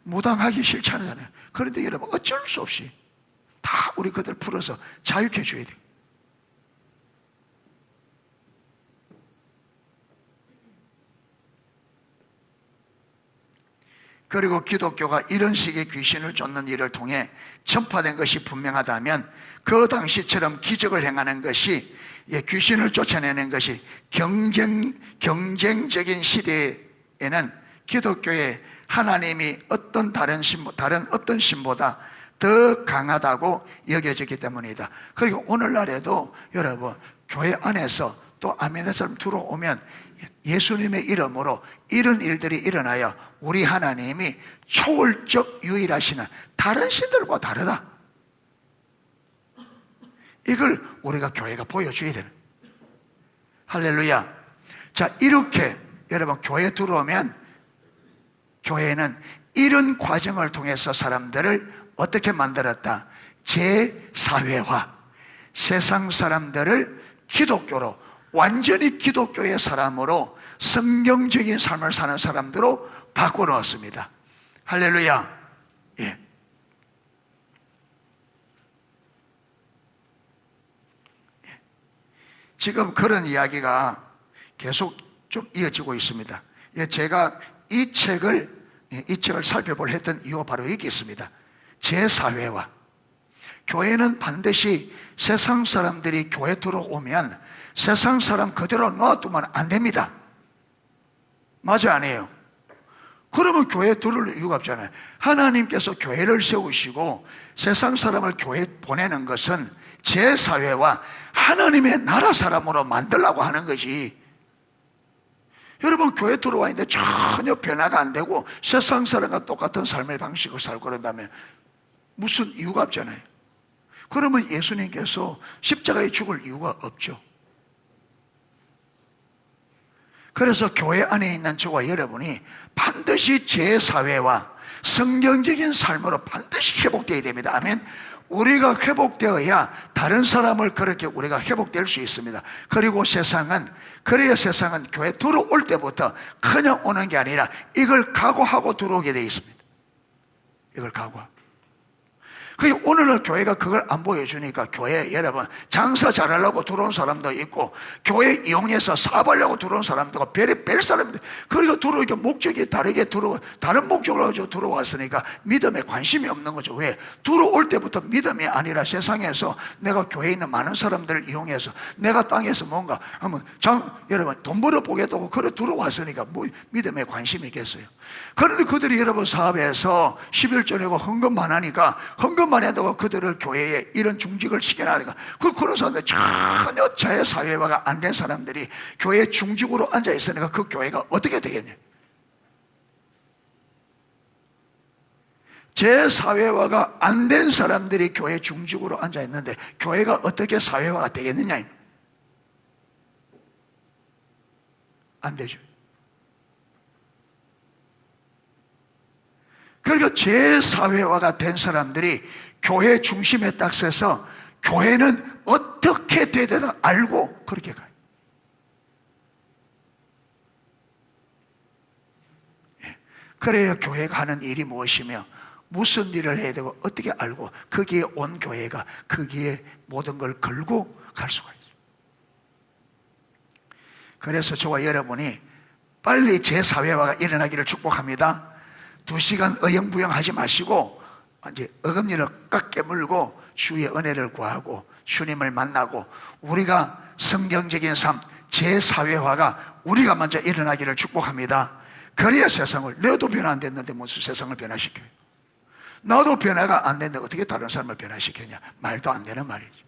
무당하기 싫잖아요. 그런데 여러분 어쩔 수 없이 다 우리 그들 풀어서 자유케 해줘야 돼요. 그리고 기독교가 이런 식의 귀신을 쫓는 일을 통해 전파된 것이 분명하다면 그 당시처럼 기적을 행하는 것이 귀신을 쫓아내는 것이 경쟁적인 시대에는 기독교의 하나님이 다른 어떤 신보다 더 강하다고 여겨지기 때문이다. 그리고 오늘날에도 여러분 교회 안에서 또 아멘처럼 들어오면 예수님의 이름으로 이런 일들이 일어나요. 우리 하나님이 초월적 유일하시는 다른 신들과 다르다. 이걸 우리가 교회가 보여줘야 되는. 할렐루야. 자, 이렇게 여러분 교회 들어오면 교회는 이런 과정을 통해서 사람들을 어떻게 만들었다? 제사회화, 세상 사람들을 기독교로, 완전히 기독교의 사람으로, 성경적인 삶을 사는 사람들로 바꿔놓았습니다. 할렐루야. 예. 지금 그런 이야기가 계속 좀 이어지고 있습니다. 제가 이 책을 살펴볼 했던 이유가 바로 여기 있습니다. 제사회화. 교회는 반드시 세상 사람들이 교회 들어오면 세상 사람 그대로 놔두면 안 됩니다. 맞아, 아니에요? 그러면 교회에 들어올 이유가 없잖아요. 하나님께서 교회를 세우시고 세상 사람을 교회에 보내는 것은 제사회와 하나님의 나라 사람으로 만들려고 하는 것이, 여러분 교회 들어와 있는데 전혀 변화가 안 되고 세상 사람과 똑같은 삶의 방식을 살고 그런다면 무슨 이유가 없잖아요. 그러면 예수님께서 십자가에 죽을 이유가 없죠. 그래서 교회 안에 있는 저와 여러분이 반드시 제사회와 성경적인 삶으로 반드시 회복되어야 됩니다. 아멘. 우리가 회복되어야 다른 사람을 그렇게 우리가 회복될 수 있습니다. 그리고 그래야 세상은 교회 들어올 때부터 그냥 오는 게 아니라 이걸 각오하고 들어오게 되어 있습니다. 이걸 각오하고. 오늘날 교회가 그걸 안 보여주니까 교회 여러분 장사 잘하려고 들어온 사람도 있고 교회 이용해서 사업하려고 들어온 사람도 있고 별 사람들, 그리고 들어오니까 목적이 다르게 다른 목적을 가지고 들어왔으니까 믿음에 관심이 없는 거죠. 왜? 들어올 때부터 믿음이 아니라 세상에서 내가 교회에 있는 많은 사람들을 이용해서 내가 땅에서 뭔가 하면 여러분 돈 벌어보겠다고 그래 들어왔으니까 뭐 믿음에 관심이 있겠어요. 그런데 그들이 여러분 사업에서 11조 내고 헌금만 하니까 헌금만 해도 그들을 교회에 이런 중직을 시켜놔니까 그런 사람들 전혀 제사회화가 안 된 사람들이 교회 중직으로 앉아 있으니까 그 교회가 어떻게 되겠냐? 제사회화가 안 된 사람들이 교회 중직으로 앉아 있는데 교회가 어떻게 사회화가 되겠느냐? 안 되죠. 그러니까 제사회화가 된 사람들이 교회 중심에 딱 서서 교회는 어떻게 되든 알고 그렇게 가요. 그래야 교회가 하는 일이 무엇이며 무슨 일을 해야 되고 어떻게 알고 거기에 온 교회가 거기에 모든 걸 걸고 갈 수가 있어요. 그래서 저와 여러분이 빨리 제사회화가 일어나기를 축복합니다. 2시간 어영부영 하지 마시고 이제 어금니를 꽉 깨물고 주의 은혜를 구하고 주님을 만나고 우리가 성경적인 삶, 제사회화가 우리가 먼저 일어나기를 축복합니다. 그래야 세상을, 내도 변화 안 됐는데 무슨 세상을 변화시켜요? 나도 변화가 안 됐는데 어떻게 다른 사람을 변화시키냐? 말도 안 되는 말이죠.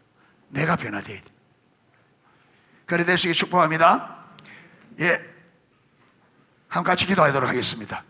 내가 변화돼야 돼. 그래 되시기 축복합니다. 예, 한번 같이 기도하도록 하겠습니다.